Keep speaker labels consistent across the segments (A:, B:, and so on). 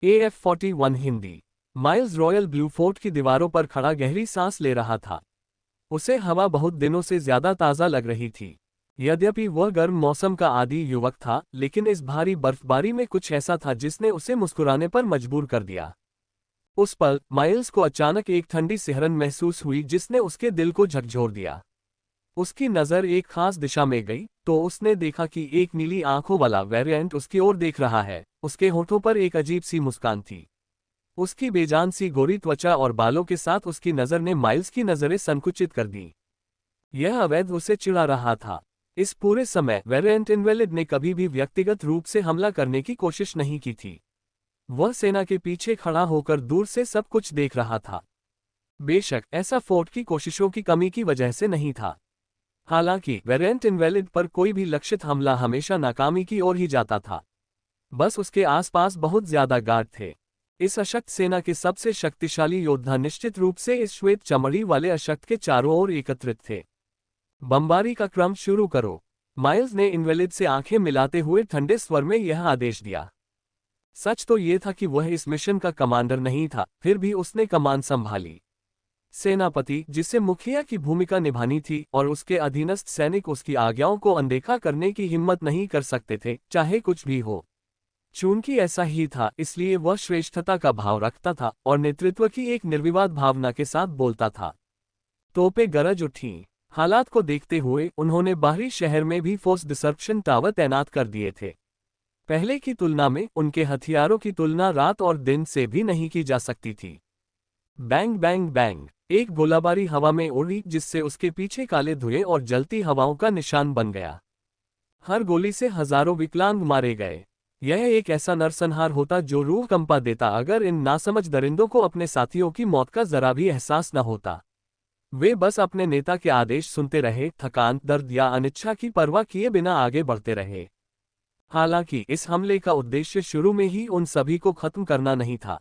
A: AF-41 Hindi. Miles royal blue fort की दीवारों पर खड़ा गहरी सांस ले रहा था। उसे हवा बहुत दिनों से ज्यादा ताज़ा लग रही थी। यद्यपि वह गर्म मौसम का आदी युवक था, लेकिन इस भारी बर्फबारी में कुछ ऐसा था जिसने उसे मुस्कुराने पर मजबूर कर दिया। उस पल माइल्स को अचानक एक ठंडी सिहरन महसूस हुई जिसने उसके दिल को झकझोर दिया। उसकी नज़र एक खास दिशा में गई तो उसने देखा कि एक नीली आंखों वाला वेरिएंट उसकी ओर देख रहा है। उसके होठों पर एक अजीब सी मुस्कान थी। उसकी बेजान सी गोरी त्वचा और बालों के साथ उसकी नज़र ने माइल्स की नज़रें संकुचित कर दी। यह अवैध उसे चिढ़ा रहा था। इस पूरे समय वेरिएंट इनवेलिड ने कभी भी व्यक्तिगत रूप से हमला करने की कोशिश नहीं की थी। वह सेना के पीछे खड़ा होकर दूर से सब कुछ देख रहा था। बेशक ऐसा फोर्ट की कोशिशों की कमी की वजह से नहीं था। हालांकि वेरिएंट इनवेलिड पर कोई भी लक्षित हमला हमेशा नाकामी की ओर ही जाता था। बस उसके आसपास बहुत ज्यादा गार्ड थे। इस अशक्त सेना के सबसे शक्तिशाली योद्धा निश्चित रूप से इस श्वेत चमड़ी वाले अशक्त के चारों ओर एकत्रित थे। बमबारी का क्रम शुरू करो। माइल्स ने इनवेलिड से आंखें मिलाते हुए ठंडे स्वर में यह आदेश दिया। सच तो यह था कि वह इस मिशन का कमांडर नहीं था, फिर भी उसने कमान संभाली। सेनापति, जिसे मुखिया की भूमिका निभानी थी, और उसके अधीनस्थ सैनिक उसकी आज्ञाओं को अनदेखा करने की हिम्मत नहीं कर सकते थे, चाहे कुछ भी हो। चूंकि ऐसा ही था, इसलिए वह श्रेष्ठता का भाव रखता था और नेतृत्व की एक निर्विवाद भावना के साथ बोलता था। तोपें गरज उठीं। हालात को देखते हुए उन्होंने बाहरी शहर में भी फोर्स डिसरप्शन टावर तैनात कर दिए थे। पहले की तुलना में उनके हथियारों की तुलना रात और दिन से भी नहीं की जा सकती थी। बैंग बैंग बैंग, एक गोलाबारी हवा में उड़ी जिससे उसके पीछे काले धुएं और जलती हवाओं का निशान बन गया। हर गोली से हजारों विकलांग मारे गए। यह एक ऐसा नरसंहार होता जो रूह कंपा देता अगर इन नासमझ दरिंदों को अपने साथियों की मौत का जरा भी एहसास न होता। वे बस अपने नेता के आदेश सुनते रहे, थकान, दर्द या अनिच्छा की परवाह किए बिना आगे बढ़ते रहे। हालांकि इस हमले का उद्देश्य शुरू में ही उन सभी को खत्म करना नहीं था।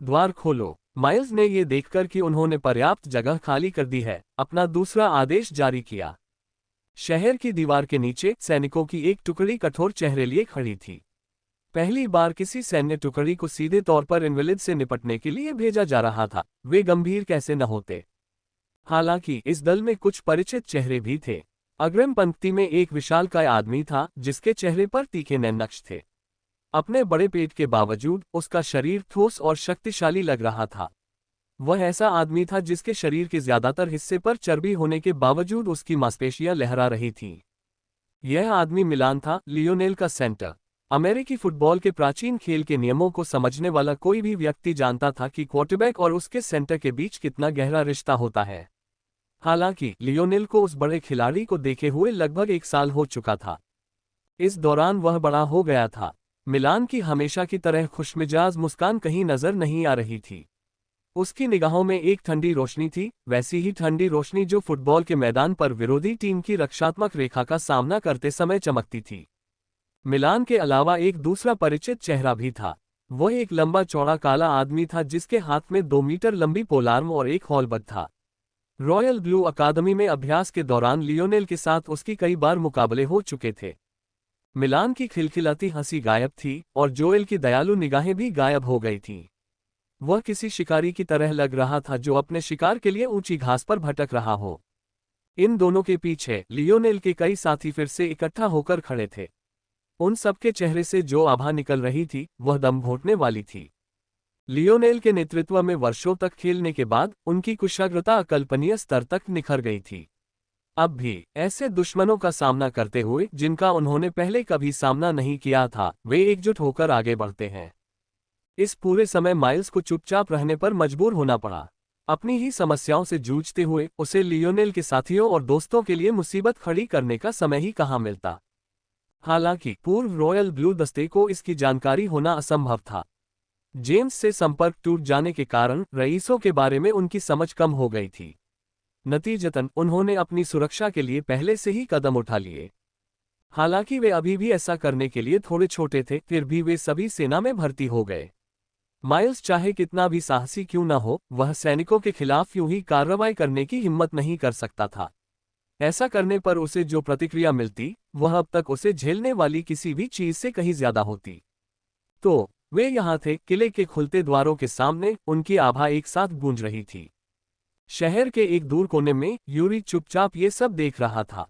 A: द्वार खोलो। माइल्स ने ये देखकर कि उन्होंने पर्याप्त जगह खाली कर दी है, अपना दूसरा आदेश जारी किया। शहर की दीवार के नीचे सैनिकों की एक टुकड़ी कठोर चेहरे लिए खड़ी थी। पहली बार किसी सैन्य टुकड़ी को सीधे तौर पर इनवेलिड से निपटने के लिए भेजा जा रहा था, वे गंभीर कैसे न होते। हालांकि इस दल में कुछ परिचित चेहरे भी थे। अग्रिम पंक्ति में एक विशालकाय आदमी था जिसके चेहरे पर तीखे नैन नक्श थे। अपने बड़े पेट के बावजूद उसका शरीर ठोस और शक्तिशाली लग रहा था। वह ऐसा आदमी था जिसके शरीर के ज्यादातर हिस्से पर चर्बी होने के बावजूद उसकी मांसपेशियां लहरा रही थीं। यह आदमी मिलान था, लियोनेल का सेंटर। अमेरिकी फुटबॉल के प्राचीन खेल के नियमों को समझने वाला कोई भी व्यक्ति जानता था कि क्वार्टरबैक और उसके सेंटर के बीच कितना गहरा रिश्ता होता है। हालांकि लियोनेल को उस बड़े खिलाड़ी को देखे हुए लगभग 1 साल हो चुका था। इस दौरान वह बड़ा हो गया था। मिलान की हमेशा की तरह खुशमिजाज मुस्कान कहीं नजर नहीं आ रही थी। उसकी निगाहों में एक ठंडी रोशनी थी, वैसी ही ठंडी रोशनी जो फुटबॉल के मैदान पर विरोधी टीम की रक्षात्मक रेखा का सामना करते समय चमकती थी। मिलान के अलावा एक दूसरा परिचित चेहरा भी था। वह एक लंबा चौड़ा काला आदमी था जिसके हाथ में 2 मीटर लंबी पोलार्म और एक हॉलबट था। रॉयल ब्लू अकादमी में अभ्यास के दौरान लियोनेल के साथ उसकी कई बार मुकाबले हो चुके थे। मिलान की खिलखिलाती हंसी गायब थी और जोएल की दयालु निगाहें भी गायब हो गई थीं। वह किसी शिकारी की तरह लग रहा था जो अपने शिकार के लिए ऊंची घास पर भटक रहा हो। इन दोनों के पीछे लियोनेल के कई साथी फिर से इकट्ठा होकर खड़े थे। उन सबके चेहरे से जो आभा निकल रही थी वह दम घोंटने वाली थी। लियोनेल के नेतृत्व में वर्षों तक खेलने के बाद उनकी कुशाग्रता अकल्पनीय स्तर तक निखर गई थी। अब भी ऐसे दुश्मनों का सामना करते हुए जिनका उन्होंने पहले कभी सामना नहीं किया था, वे एकजुट होकर आगे बढ़ते हैं। इस पूरे समय माइल्स को चुपचाप रहने पर मजबूर होना पड़ा। अपनी ही समस्याओं से जूझते हुए उसे लियोनेल के साथियों और दोस्तों के लिए मुसीबत खड़ी करने का समय ही कहाँ मिलता। हालांकि पूर्व रॉयल ब्लू दस्ते को इसकी जानकारी होना असंभव था। जेम्स से संपर्क टूट जाने के कारण रईसों के बारे में उनकी समझ कम हो गई थी। नतीजतन उन्होंने अपनी सुरक्षा के लिए पहले से ही कदम उठा लिए। हालांकि वे अभी भी ऐसा करने के लिए थोड़े छोटे थे, फिर भी वे सभी सेना में भर्ती हो गए। माइल्स चाहे कितना भी साहसी क्यों न हो, वह सैनिकों के खिलाफ यूं ही कार्रवाई करने की हिम्मत नहीं कर सकता था। ऐसा करने पर उसे जो प्रतिक्रिया मिलती, वह अब तक उसे झेलने वाली किसी भी चीज से कहीं ज्यादा होती। तो वे यहाँ थे, किले के खुलते द्वारों के सामने, उनकी आभा एक साथ गूंज रही थी। शहर के एक दूर कोने में यूरी चुपचाप ये सब देख रहा था।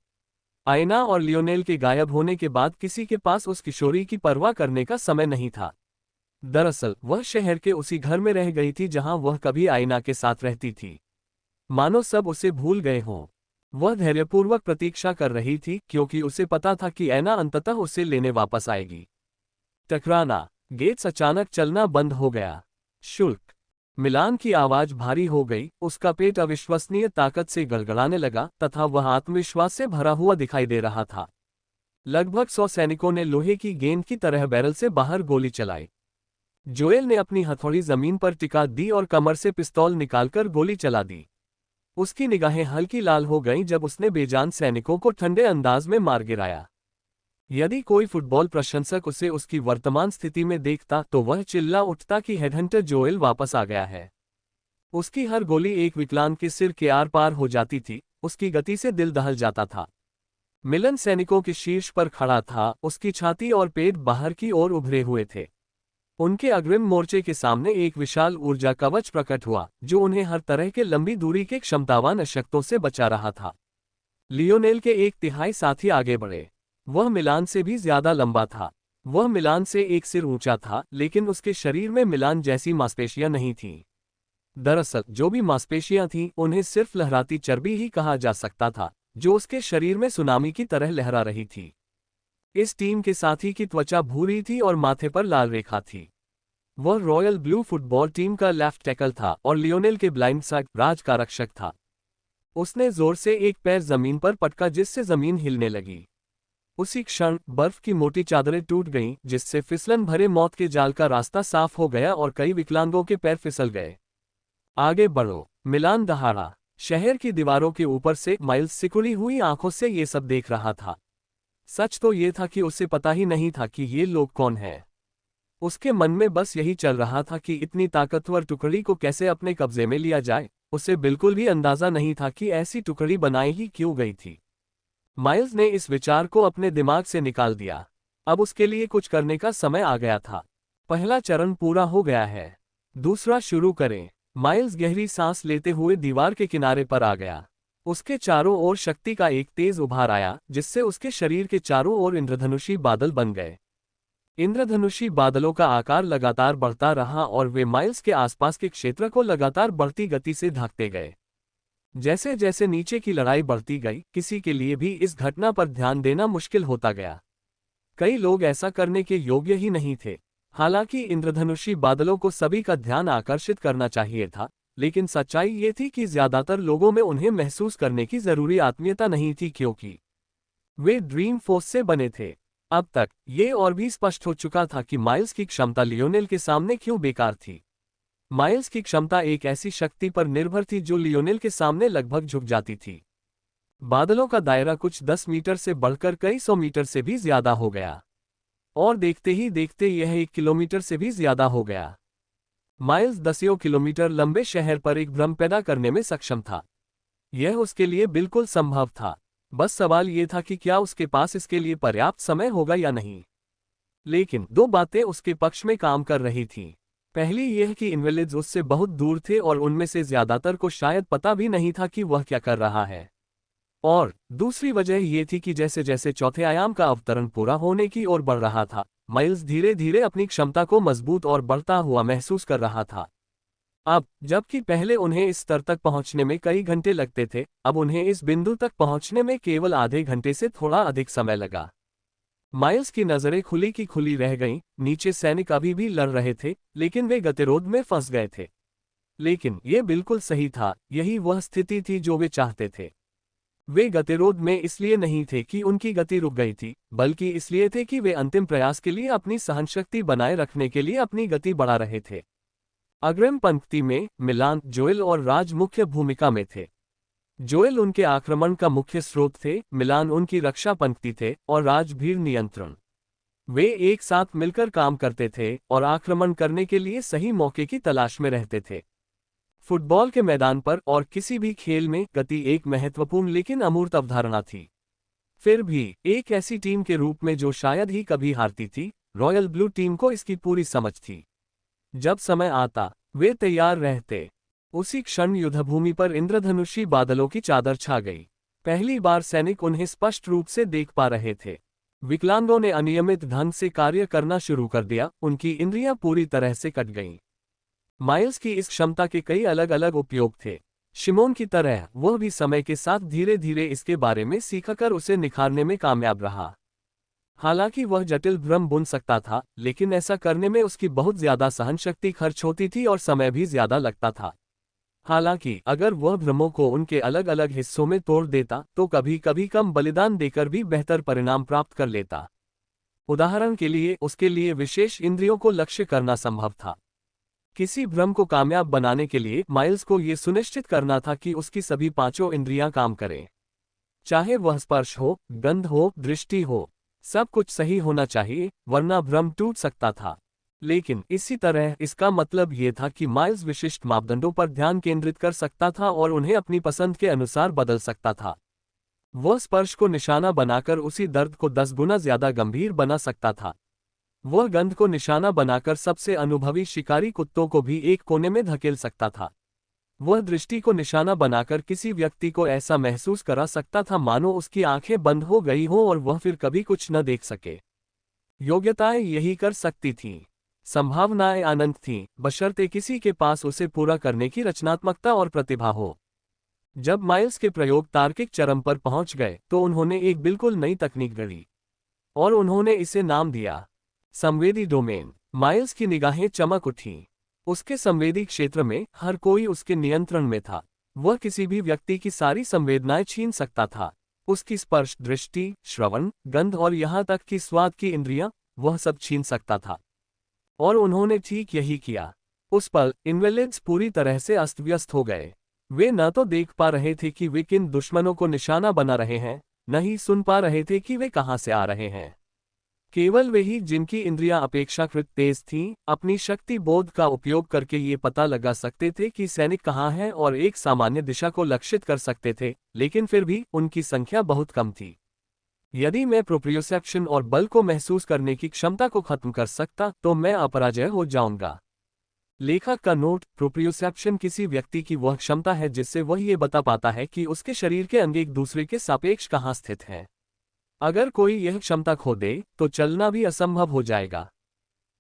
A: आयना और लियोनेल के गायब होने के बाद किसी के पास उस किशोरी की परवाह करने का समय नहीं था। दरअसल वह शहर के उसी घर में रह गई थी जहां वह कभी आयना के साथ रहती थी। मानो सब उसे भूल गए हों। वह धैर्यपूर्वक प्रतीक्षा कर रही थी, क्योंकि उसे पता था कि ऐना अंततः उसे लेने वापस आएगी। टकराना। गेट्स अचानक चलना बंद हो गया। शुल्क। मिलान की आवाज भारी हो गई, उसका पेट अविश्वसनीय ताकत से गड़गड़ाने लगा तथा वह आत्मविश्वास से भरा हुआ दिखाई दे रहा था। लगभग 100 सैनिकों ने लोहे की गेंद की तरह बैरल से बाहर गोली चलाई। जोएल ने अपनी हथौड़ी जमीन पर टिका दी और कमर से पिस्तौल निकालकर गोली चला दी। उसकी निगाहें हल्की लाल हो गईं जब उसने बेजान सैनिकों को ठंडे अंदाज में मार गिराया। यदि कोई फुटबॉल प्रशंसक उसे उसकी वर्तमान स्थिति में देखता तो वह चिल्ला उठता कि हेडहंटर जोएल वापस आ गया है। उसकी हर गोली एक विकलांग के सिर के आर पार हो जाती थी, उसकी गति से दिल दहल जाता था। मिलन सैनिकों के शीर्ष पर खड़ा था, उसकी छाती और पेट बाहर की ओर उभरे हुए थे। उनके अग्रिम मोर्चे के सामने एक विशाल ऊर्जा कवच प्रकट हुआ, जो उन्हें हर तरह के लंबी दूरी के क्षमतावान अशक्तों से बचा रहा था। लियोनेल के 1/3 साथी आगे बढ़े। वह मिलान से भी ज्यादा लंबा था। वह मिलान से एक सिर ऊंचा था, लेकिन उसके शरीर में मिलान जैसी मांसपेशियां नहीं थीं। दरअसल जो भी मांसपेशियां थीं, उन्हें सिर्फ लहराती चर्बी ही कहा जा सकता था, जो उसके शरीर में सुनामी की तरह लहरा रही थी। इस टीम के साथी की त्वचा भूरी थी और माथे पर लाल रेखा थी। वह रॉयल ब्लू फुटबॉल टीम का लेफ्ट टैकल था और लियोनेल के ब्लाइंड साइड राज का रक्षक था। उसने जोर से एक पैर जमीन पर पटका, जिससे जमीन हिलने लगी। उसी क्षण बर्फ की मोटी चादरें टूट गईं, जिससे फिसलन भरे मौत के जाल का रास्ता साफ हो गया और कई विकलांगों के पैर फिसल गए। आगे बढ़ो। मिलान दहाड़ा। शहर की दीवारों के ऊपर से माइल्स सिकुड़ी हुई आंखों से ये सब देख रहा था। सच तो ये था कि उसे पता ही नहीं था कि ये लोग कौन हैं। उसके मन में बस यही चल रहा था कि इतनी ताकतवर टुकड़ी को कैसे अपने कब्जे में लिया जाए। उसे बिल्कुल भी अंदाजा नहीं था कि ऐसी टुकड़ी बनाई ही क्यों गई थी। माइल्स ने इस विचार को अपने दिमाग से निकाल दिया। अब उसके लिए कुछ करने का समय आ गया था। पहला चरण पूरा हो गया है, दूसरा शुरू करें। माइल्स गहरी सांस लेते हुए दीवार के किनारे पर आ गया। उसके चारों ओर शक्ति का एक तेज उभार आया, जिससे उसके शरीर के चारों ओर इंद्रधनुषी बादल बन गए। इंद्रधनुषी बादलों का आकार लगातार बढ़ता रहा और वे माइल्स के आसपास के क्षेत्र को लगातार बढ़ती गति से ढकते गए। जैसे जैसे नीचे की लड़ाई बढ़ती गई, किसी के लिए भी इस घटना पर ध्यान देना मुश्किल होता गया। कई लोग ऐसा करने के योग्य ही नहीं थे। हालांकि इंद्रधनुषी बादलों को सभी का ध्यान आकर्षित करना चाहिए था, लेकिन सच्चाई ये थी कि ज्यादातर लोगों में उन्हें महसूस करने की जरूरी आत्मीयता नहीं थी, क्योंकि वे ड्रीम फोर्स से बने थे। अब तक ये और भी स्पष्ट हो चुका था कि माइल्स की क्षमता लियोनेल के सामने क्यों बेकार थी। माइल्स की क्षमता एक ऐसी शक्ति पर निर्भर थी जो लियोनेल के सामने लगभग झुक जाती थी। बादलों का दायरा कुछ 10 मीटर से बढ़कर कई 100 मीटर से भी ज्यादा हो गया, और देखते ही देखते यह 1 किलोमीटर से भी ज्यादा हो गया। माइल्स दसियों किलोमीटर लंबे शहर पर एक भ्रम पैदा करने में सक्षम था। यह उसके लिए बिल्कुल संभव था। बस सवाल यह था कि क्या उसके पास इसके लिए पर्याप्त समय होगा या नहीं। लेकिन दो बातें उसके पक्ष में काम कर रही थीं। पहली यह कि इनवेलिड्स उससे बहुत दूर थे और उनमें से ज्यादातर को शायद पता भी नहीं था कि वह क्या कर रहा है। और दूसरी वजह यह थी कि जैसे जैसे चौथे आयाम का अवतरण पूरा होने की ओर बढ़ रहा था, माइल्स धीरे धीरे अपनी क्षमता को मजबूत और बढ़ता हुआ महसूस कर रहा था। अब जबकि पहले उन्हें इस स्तर तक पहुंचने में कई घंटे लगते थे, अब उन्हें इस बिंदु तक पहुंचने में केवल आधे घंटे से थोड़ा अधिक समय लगा। माइल्स की नजरें खुली की खुली रह गईं। नीचे सैनिक अभी भी लड़ रहे थे, लेकिन वे गतिरोध में फंस गए थे। लेकिन यह बिल्कुल सही था, यही वह स्थिति थी जो वे चाहते थे। वे गतिरोध में इसलिए नहीं थे कि उनकी गति रुक गई थी, बल्कि इसलिए थे कि वे अंतिम प्रयास के लिए अपनी सहनशक्ति बनाए रखने के लिए अपनी गति बढ़ा रहे थे। अग्रिम पंक्ति में मिलान, जोएल और राज मुख्य भूमिका में थे। जोएल उनके आक्रमण का मुख्य स्रोत थे, मिलान उनकी रक्षा पंक्ति थे और राज भीड़ नियंत्रण। वे एक साथ मिलकर काम करते थे और आक्रमण करने के लिए सही मौके की तलाश में रहते थे। फुटबॉल के मैदान पर और किसी भी खेल में गति एक महत्वपूर्ण लेकिन अमूर्त अवधारणा थी। फिर भी एक ऐसी टीम के रूप में जो शायद ही कभी हारती थी, रॉयल ब्लू टीम को इसकी पूरी समझ थी। जब समय आता वे तैयार रहते। उसी क्षण युद्धभूमि पर इंद्रधनुषी बादलों की चादर छा गई। पहली बार सैनिक उन्हें स्पष्ट रूप से देख पा रहे थे। विकलांगों ने अनियमित ढंग से कार्य करना शुरू कर दिया, उनकी इंद्रियां पूरी तरह से कट गईं। माइल्स की इस क्षमता के कई अलग अलग उपयोग थे। शिमोन की तरह वह भी समय के साथ धीरे धीरे इसके बारे में सीखकर उसे निखारने में कामयाब रहा। हालांकि वह जटिल भ्रम बुन सकता था, लेकिन ऐसा करने में उसकी बहुत ज्यादा सहनशक्ति खर्च होती थी और समय भी ज्यादा लगता था। हालांकि अगर वह भ्रमों को उनके अलग अलग हिस्सों में तोड़ देता तो कभी कभी कम बलिदान देकर भी बेहतर परिणाम प्राप्त कर लेता। उदाहरण के लिए उसके लिए विशेष इंद्रियों को लक्ष्य करना संभव था। किसी भ्रम को कामयाब बनाने के लिए माइल्स को यह सुनिश्चित करना था कि उसकी सभी पांचों इंद्रियां काम करें। चाहे वह स्पर्श हो, गंध हो, दृष्टि हो, सब कुछ सही होना चाहिए, वरना भ्रम टूट सकता था। लेकिन इसी तरह इसका मतलब यह था कि माइल्स विशिष्ट मापदंडों पर ध्यान केंद्रित कर सकता था और उन्हें अपनी पसंद के अनुसार बदल सकता था। वह स्पर्श को निशाना बनाकर उसी दर्द को 10 गुना ज्यादा गंभीर बना सकता था। वह गंध को निशाना बनाकर सबसे अनुभवी शिकारी कुत्तों को भी एक कोने में धकेल सकता था। वह दृष्टि को निशाना बनाकर किसी व्यक्ति को ऐसा महसूस करा सकता था मानो उसकी आंखें बंद हो गई हों और वह फिर कभी कुछ न देख सके। योग्यताएं यही कर सकती थीं। संभावनाएं अनंत थीं, बशर्ते किसी के पास उसे पूरा करने की रचनात्मकता और प्रतिभा हो। जब माइल्स के प्रयोग तार्किक चरम पर पहुंच गए तो उन्होंने एक बिल्कुल नई तकनीक गढ़ी और उन्होंने इसे नाम दिया संवेदी डोमेन। माइल्स की निगाहें चमक उठीं। उसके संवेदी क्षेत्र में हर कोई उसके नियंत्रण में था। वह किसी भी व्यक्ति की सारी संवेदनाएं छीन सकता था। उसकी स्पर्श, दृष्टि, श्रवण, गंध और यहां तक कि स्वाद की इंद्रियां, वह सब छीन सकता था। और उन्होंने ठीक यही किया। उस पल इन्वेलिड्स पूरी तरह से अस्त व्यस्त हो गए। वे न तो देख पा रहे थे कि वे किन दुश्मनों को निशाना बना रहे हैं, न ही सुन पा रहे थे कि वे कहां से आ रहे हैं। केवल वे ही जिनकी इंद्रियां अपेक्षाकृत तेज थीं, अपनी शक्ति बोध का उपयोग करके ये पता लगा सकते थे कि सैनिक कहाँ हैं और एक सामान्य दिशा को लक्षित कर सकते थे, लेकिन फिर भी उनकी संख्या बहुत कम थी। यदि मैं प्रोप्रियोसेप्शन और बल को महसूस करने की क्षमता को खत्म कर सकता तो मैं अपराजय हो जाऊंगा। लेखक का नोट: प्रोप्रियोसेप्शन किसी व्यक्ति की वह क्षमता है जिससे वह ये बता पाता है कि उसके शरीर के अंग एक दूसरे के सापेक्ष कहाँ स्थित हैं। अगर कोई यह क्षमता खो दे तो चलना भी असंभव हो जाएगा।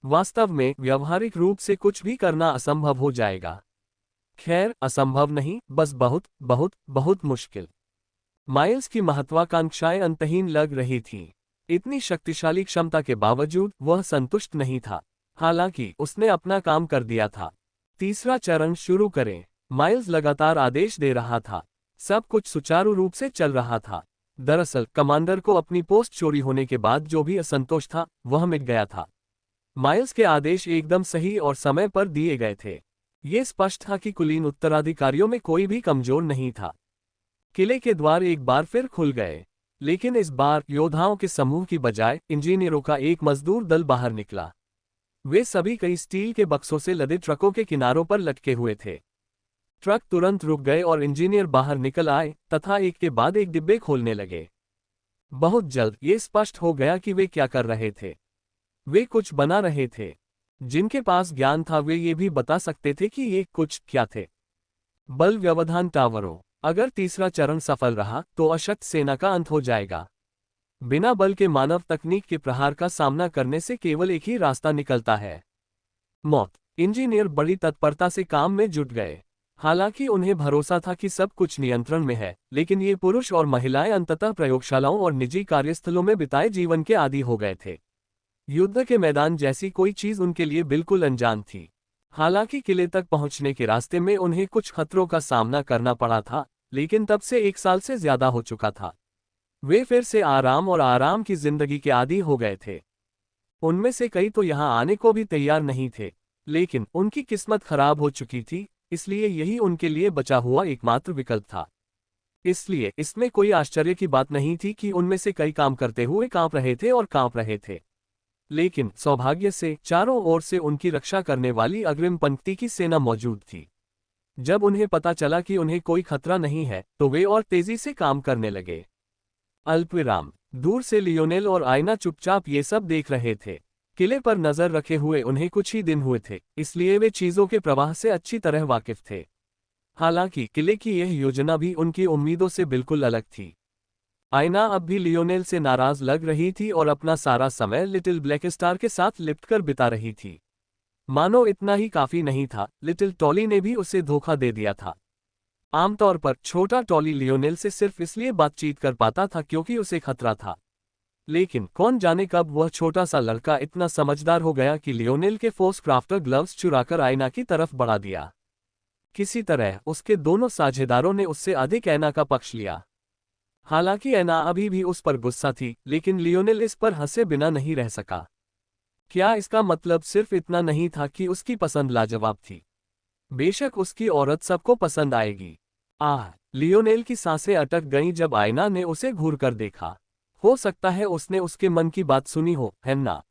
A: वास्तव में व्यावहारिक रूप से कुछ भी करना असंभव हो जाएगा। खैर, असंभव नहीं, बस बहुत बहुत बहुत मुश्किल। माइल्स की महत्वाकांक्षाएं अंतहीन लग रही थीं। इतनी शक्तिशाली क्षमता के बावजूद वह संतुष्ट नहीं था। हालांकि उसने अपना काम कर दिया था। तीसरा चरण शुरू करें। माइल्स लगातार आदेश दे रहा था। सब कुछ सुचारू रूप से चल रहा था। दरअसल कमांडर को अपनी पोस्ट चोरी होने के बाद जो भी असंतोष था वह मिट गया था। माइल्स के आदेश एकदम सही और समय पर दिए गए थे। ये स्पष्ट था कि कुलीन उत्तराधिकारियों में कोई भी कमजोर नहीं था। किले के द्वार एक बार फिर खुल गए, लेकिन इस बार योद्धाओं के समूह की बजाय इंजीनियरों का एक मजदूर दल बाहर निकला। वे सभी कई स्टील के बक्सों से लदे ट्रकों के किनारों पर लटके हुए थे। ट्रक तुरंत रुक गए और इंजीनियर बाहर निकल आए तथा एक के बाद एक डिब्बे खोलने लगे। बहुत जल्द ये स्पष्ट हो गया कि वे क्या कर रहे थे। वे कुछ बना रहे थे। जिनके पास ज्ञान था वे ये भी बता सकते थे कि ये कुछ क्या थे। बल व्यवधान टावरों। अगर तीसरा चरण सफल रहा तो अशक्त सेना का अंत हो जाएगा। बिना बल के मानव तकनीक के प्रहार का सामना करने से केवल एक ही रास्ता निकलता है, मौत। इंजीनियर बड़ी तत्परता से काम में जुट गए। हालांकि उन्हें भरोसा था कि सब कुछ नियंत्रण में है, लेकिन ये पुरुष और महिलाएं अंततः प्रयोगशालाओं और निजी कार्यस्थलों में बिताए जीवन के आदी हो गए थे। युद्ध के मैदान जैसी कोई चीज उनके लिए बिल्कुल अनजान थी। हालांकि किले तक पहुंचने के रास्ते में उन्हें कुछ खतरों का सामना करना पड़ा था, लेकिन तब से 1 साल से ज्यादा हो चुका था। वे फिर से आराम और आराम की जिंदगी के आदी हो गए थे। उनमें से कई तो यहां आने को भी तैयार नहीं थे, लेकिन उनकी किस्मत खराब हो चुकी थी, इसलिए यही उनके लिए बचा हुआ एकमात्र विकल्प था। इसलिए इसमें कोई आश्चर्य की बात नहीं थी कि उनमें से कई काम करते हुए कांप रहे थे और कांप रहे थे। लेकिन सौभाग्य से चारों ओर से उनकी रक्षा करने वाली अग्रिम पंक्ति की सेना मौजूद थी। जब उन्हें पता चला कि उन्हें कोई खतरा नहीं है तो वे और तेजी से काम करने लगे। अल्पविराम। दूर से लियोनेल और आयना चुपचाप ये सब देख रहे थे। किले पर नजर रखे हुए उन्हें कुछ ही दिन हुए थे, इसलिए वे चीजों के प्रवाह से अच्छी तरह वाकिफ थे। हालांकि किले की यह योजना भी उनकी उम्मीदों से बिल्कुल अलग थी। आयना अब भी लियोनेल से नाराज लग रही थी और अपना सारा समय लिटिल ब्लैक स्टार के साथ लिपटकर बिता रही थी। मानो इतना ही काफी नहीं था, लिटिल टॉली ने भी उसे धोखा दे दिया था। आमतौर पर छोटा टॉली लियोनेल से सिर्फ इसलिए बातचीत कर पाता था क्योंकि उसे खतरा था। लेकिन कौन जाने कब वह छोटा सा लड़का इतना समझदार हो गया कि लियोनेल के फोर्स क्राफ्टर ग्लव्स चुराकर आयना की तरफ बढ़ा दिया। किसी तरह उसके दोनों साझेदारों ने उससे अधिक ऐना का पक्ष लिया। हालांकि ऐना अभी भी उस पर गुस्सा थी, लेकिन लियोनेल इस पर हंसे बिना नहीं रह सका। क्या इसका मतलब सिर्फ इतना नहीं था कि उसकी पसंद लाजवाब थी? बेशक उसकी औरत सबको पसंद आएगी। लियोनेल की सांसें अटक गईं जब आयना ने उसे घूरकर देखा। हो सकता है उसने उसके मन की बात सुनी हो, है ना?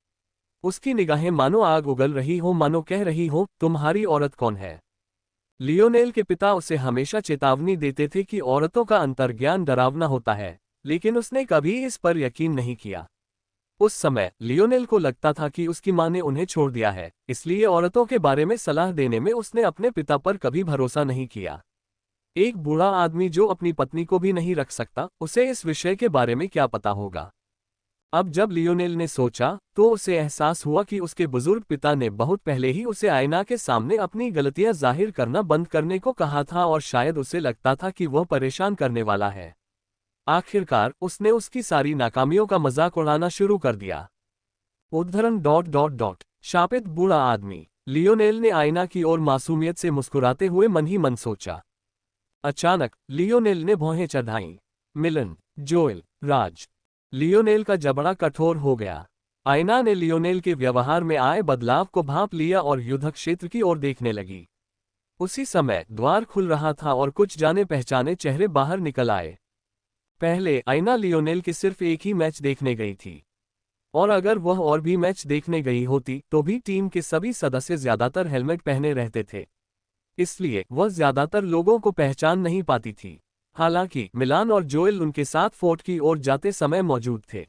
A: उसकी निगाहें मानो आग उगल रही हो, मानो कह रही हो, तुम्हारी औरत कौन है? लियोनेल के पिता उसे हमेशा चेतावनी देते थे कि औरतों का अंतर्ज्ञान डरावना होता है, लेकिन उसने कभी इस पर यकीन नहीं किया। उस समय लियोनेल को लगता था कि उसकी मां ने उन्हें छोड़ दिया है, इसलिए औरतों के बारे में सलाह देने में उसने अपने पिता पर कभी भरोसा नहीं किया। एक बूढ़ा आदमी जो अपनी पत्नी को भी नहीं रख सकता, उसे इस विषय के बारे में क्या पता होगा? अब जब लियोनेल ने सोचा, तो उसे एहसास हुआ कि उसके बुजुर्ग पिता ने बहुत पहले ही उसे आईना के सामने अपनी गलतियां जाहिर करना बंद करने को कहा था, और शायद उसे लगता था कि वह परेशान करने वाला है। आखिरकार उसने उसकी सारी नाकामियों का मजाक उड़ाना शुरू कर दिया। उद्धरण ... शापित बूढ़ा आदमी। लियोनेल ने आईना की ओर मासूमियत से मुस्कुराते हुए मन ही मन सोचा। अचानक लियोनेल ने भौहें चढ़ाईं। मिलन, जोएल, राज। लियोनेल का जबड़ा कठोर हो गया। आयना ने लियोनेल के व्यवहार में आए बदलाव को भांप लिया और युद्ध क्षेत्र की ओर देखने लगी। उसी समय द्वार खुल रहा था और कुछ जाने पहचाने चेहरे बाहर निकल आए। पहले आयना लियोनेल के सिर्फ एक ही मैच देखने गई थी, और अगर वह और भी मैच देखने गई होती तो भी टीम के सभी सदस्य ज्यादातर हेलमेट पहने रहते थे, इसलिए वह ज्यादातर लोगों को पहचान नहीं पाती थी। हालांकि मिलान और जोएल उनके साथ फोर्ट की ओर जाते समय मौजूद थे।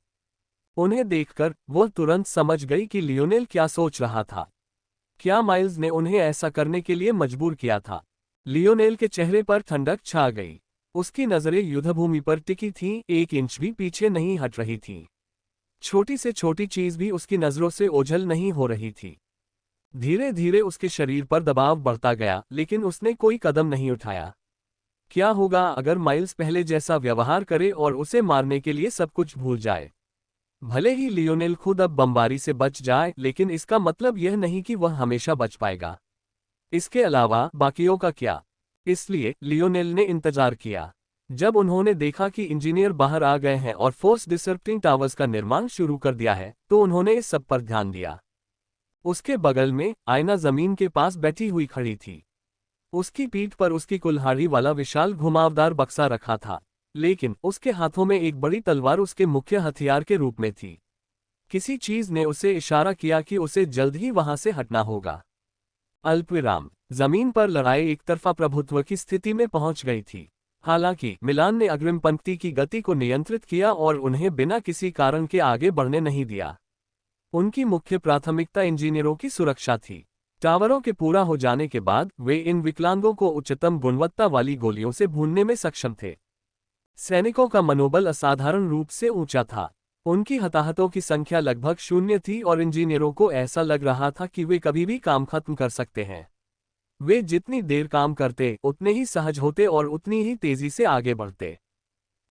A: उन्हें देखकर वह तुरंत समझ गई कि लियोनेल क्या सोच रहा था। क्या माइल्स ने उन्हें ऐसा करने के लिए मजबूर किया था? लियोनेल के चेहरे पर ठंडक छा गई। उसकी नजरें युद्धभूमि पर टिकी थीं, एक इंच भी पीछे नहीं हट रही थीं। छोटी से छोटी चीज भी उसकी नजरों से ओझल नहीं हो रही थी। धीरे धीरे उसके शरीर पर दबाव बढ़ता गया, लेकिन उसने कोई कदम नहीं उठाया। क्या होगा अगर माइल्स पहले जैसा व्यवहार करे और उसे मारने के लिए सब कुछ भूल जाए? भले ही लियोनेल खुद अब बमबारी से बच जाए, लेकिन इसका मतलब यह नहीं कि वह हमेशा बच पाएगा। इसके अलावा बाकियों का क्या? इसलिए लियोनेल ने इंतजार किया। जब उन्होंने देखा कि इंजीनियर बाहर आ गए हैं और फोर्स डिसरप्टिंग टावर्स का निर्माण शुरू कर दिया है, तो उन्होंने इस सब पर ध्यान दिया। उसके बगल में आयना जमीन के पास बैठी हुई खड़ी थी। उसकी पीठ पर उसकी कुल्हाड़ी वाला विशाल घुमावदार बक्सा रखा था, लेकिन उसके हाथों में एक बड़ी तलवार उसके मुख्य हथियार के रूप में थी। किसी चीज ने उसे इशारा किया कि उसे जल्द ही वहां से हटना होगा। अल्पविराम। जमीन पर लड़ाई एकतरफा प्रभुत्व की स्थिति में पहुंच गई थी। हालांकि मिलान ने अग्रिम पंक्ति की गति को नियंत्रित किया और उन्हें बिना किसी कारण के आगे बढ़ने नहीं दिया। उनकी मुख्य प्राथमिकता इंजीनियरों की सुरक्षा थी। टावरों के पूरा हो जाने के बाद वे इन विकलांगों को उच्चतम गुणवत्ता वाली गोलियों से भूनने में सक्षम थे। सैनिकों का मनोबल असाधारण रूप से ऊंचा था। उनकी हताहतों की संख्या लगभग 0 थी और इंजीनियरों को ऐसा लग रहा था कि वे कभी भी काम खत्म कर सकते हैं। वे जितनी देर काम करते उतने ही सहज होते और उतनी ही तेजी से आगे बढ़ते।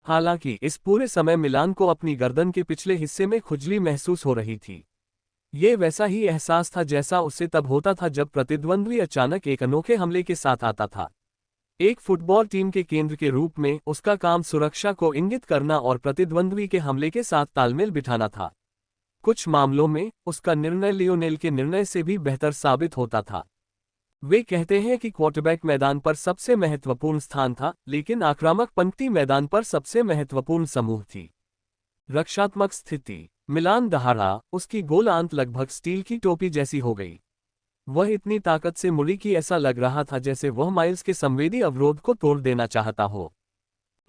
A: हालांकि इस पूरे समय मिलान को अपनी गर्दन के पिछले हिस्से में खुजली महसूस हो रही थी। ये वैसा ही एहसास था जैसा उससे तब होता था जब प्रतिद्वंद्वी अचानक एक अनोखे हमले के साथ आता था। एक फुटबॉल टीम के केंद्र के रूप में उसका काम सुरक्षा को इंगित करना और प्रतिद्वंद्वी के हमले के साथ तालमेल बिठाना था। कुछ मामलों में उसका निर्णय लियोनेल के निर्णय से भी बेहतर साबित होता था। वे कहते हैं कि क्वार्टरबैक मैदान पर सबसे महत्वपूर्ण स्थान था, लेकिन आक्रामक पंक्ति मैदान पर सबसे महत्वपूर्ण समूह थी। रक्षात्मक स्थिति। मिलान दहाड़ा, उसकी गोल आंत लगभग स्टील की टोपी जैसी हो गई। वह इतनी ताकत से मुड़ी कि ऐसा लग रहा था जैसे वह माइल्स के संवेदी अवरोध को तोड़ देना चाहता हो।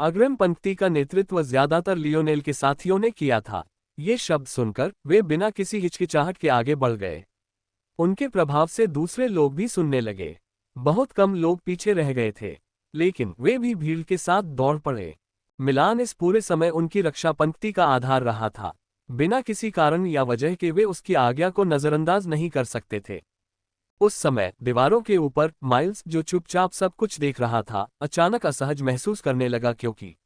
A: अग्रिम पंक्ति का नेतृत्व ज्यादातर लियोनेल के साथियों ने किया था। ये शब्द सुनकर वे बिना किसी हिचकिचाहट के आगे बढ़ गए। उनके प्रभाव से दूसरे लोग भी सुनने लगे। बहुत कम लोग पीछे रह गए थे, लेकिन वे भी भीड़ के साथ दौड़ पड़े। मिलान इस पूरे समय उनकी रक्षा पंक्ति का आधार रहा था। बिना किसी कारण या वजह के वे उसकी आज्ञा को नजरअंदाज नहीं कर सकते थे। उस समय दीवारों के ऊपर माइल्स, जो चुपचाप सब कुछ देख रहा था, अचानक असहज महसूस करने लगा, क्योंकि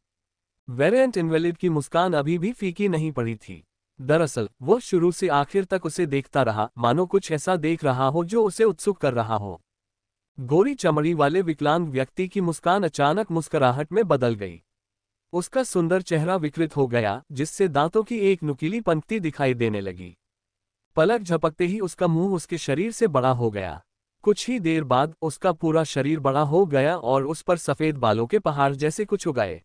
A: वेरिएंट इनवैलिड की मुस्कान अभी भी फीकी नहीं पड़ी थी। दरअसल वो शुरू से आखिर तक उसे देखता रहा, मानो कुछ ऐसा देख रहा हो जो उसे उत्सुक कर रहा हो। गोरी चमड़ी वाले विकलांग व्यक्ति की मुस्कान अचानक मुस्कुराहट में बदल गई। उसका सुंदर चेहरा विकृत हो गया, जिससे दांतों की एक नुकीली पंक्ति दिखाई देने लगी। पलक झपकते ही उसका मुंह उसके शरीर से बड़ा हो गया। कुछ ही देर बाद उसका पूरा शरीर बड़ा हो गया और उस पर सफेद बालों के पहाड़ जैसे कुछ उगाए।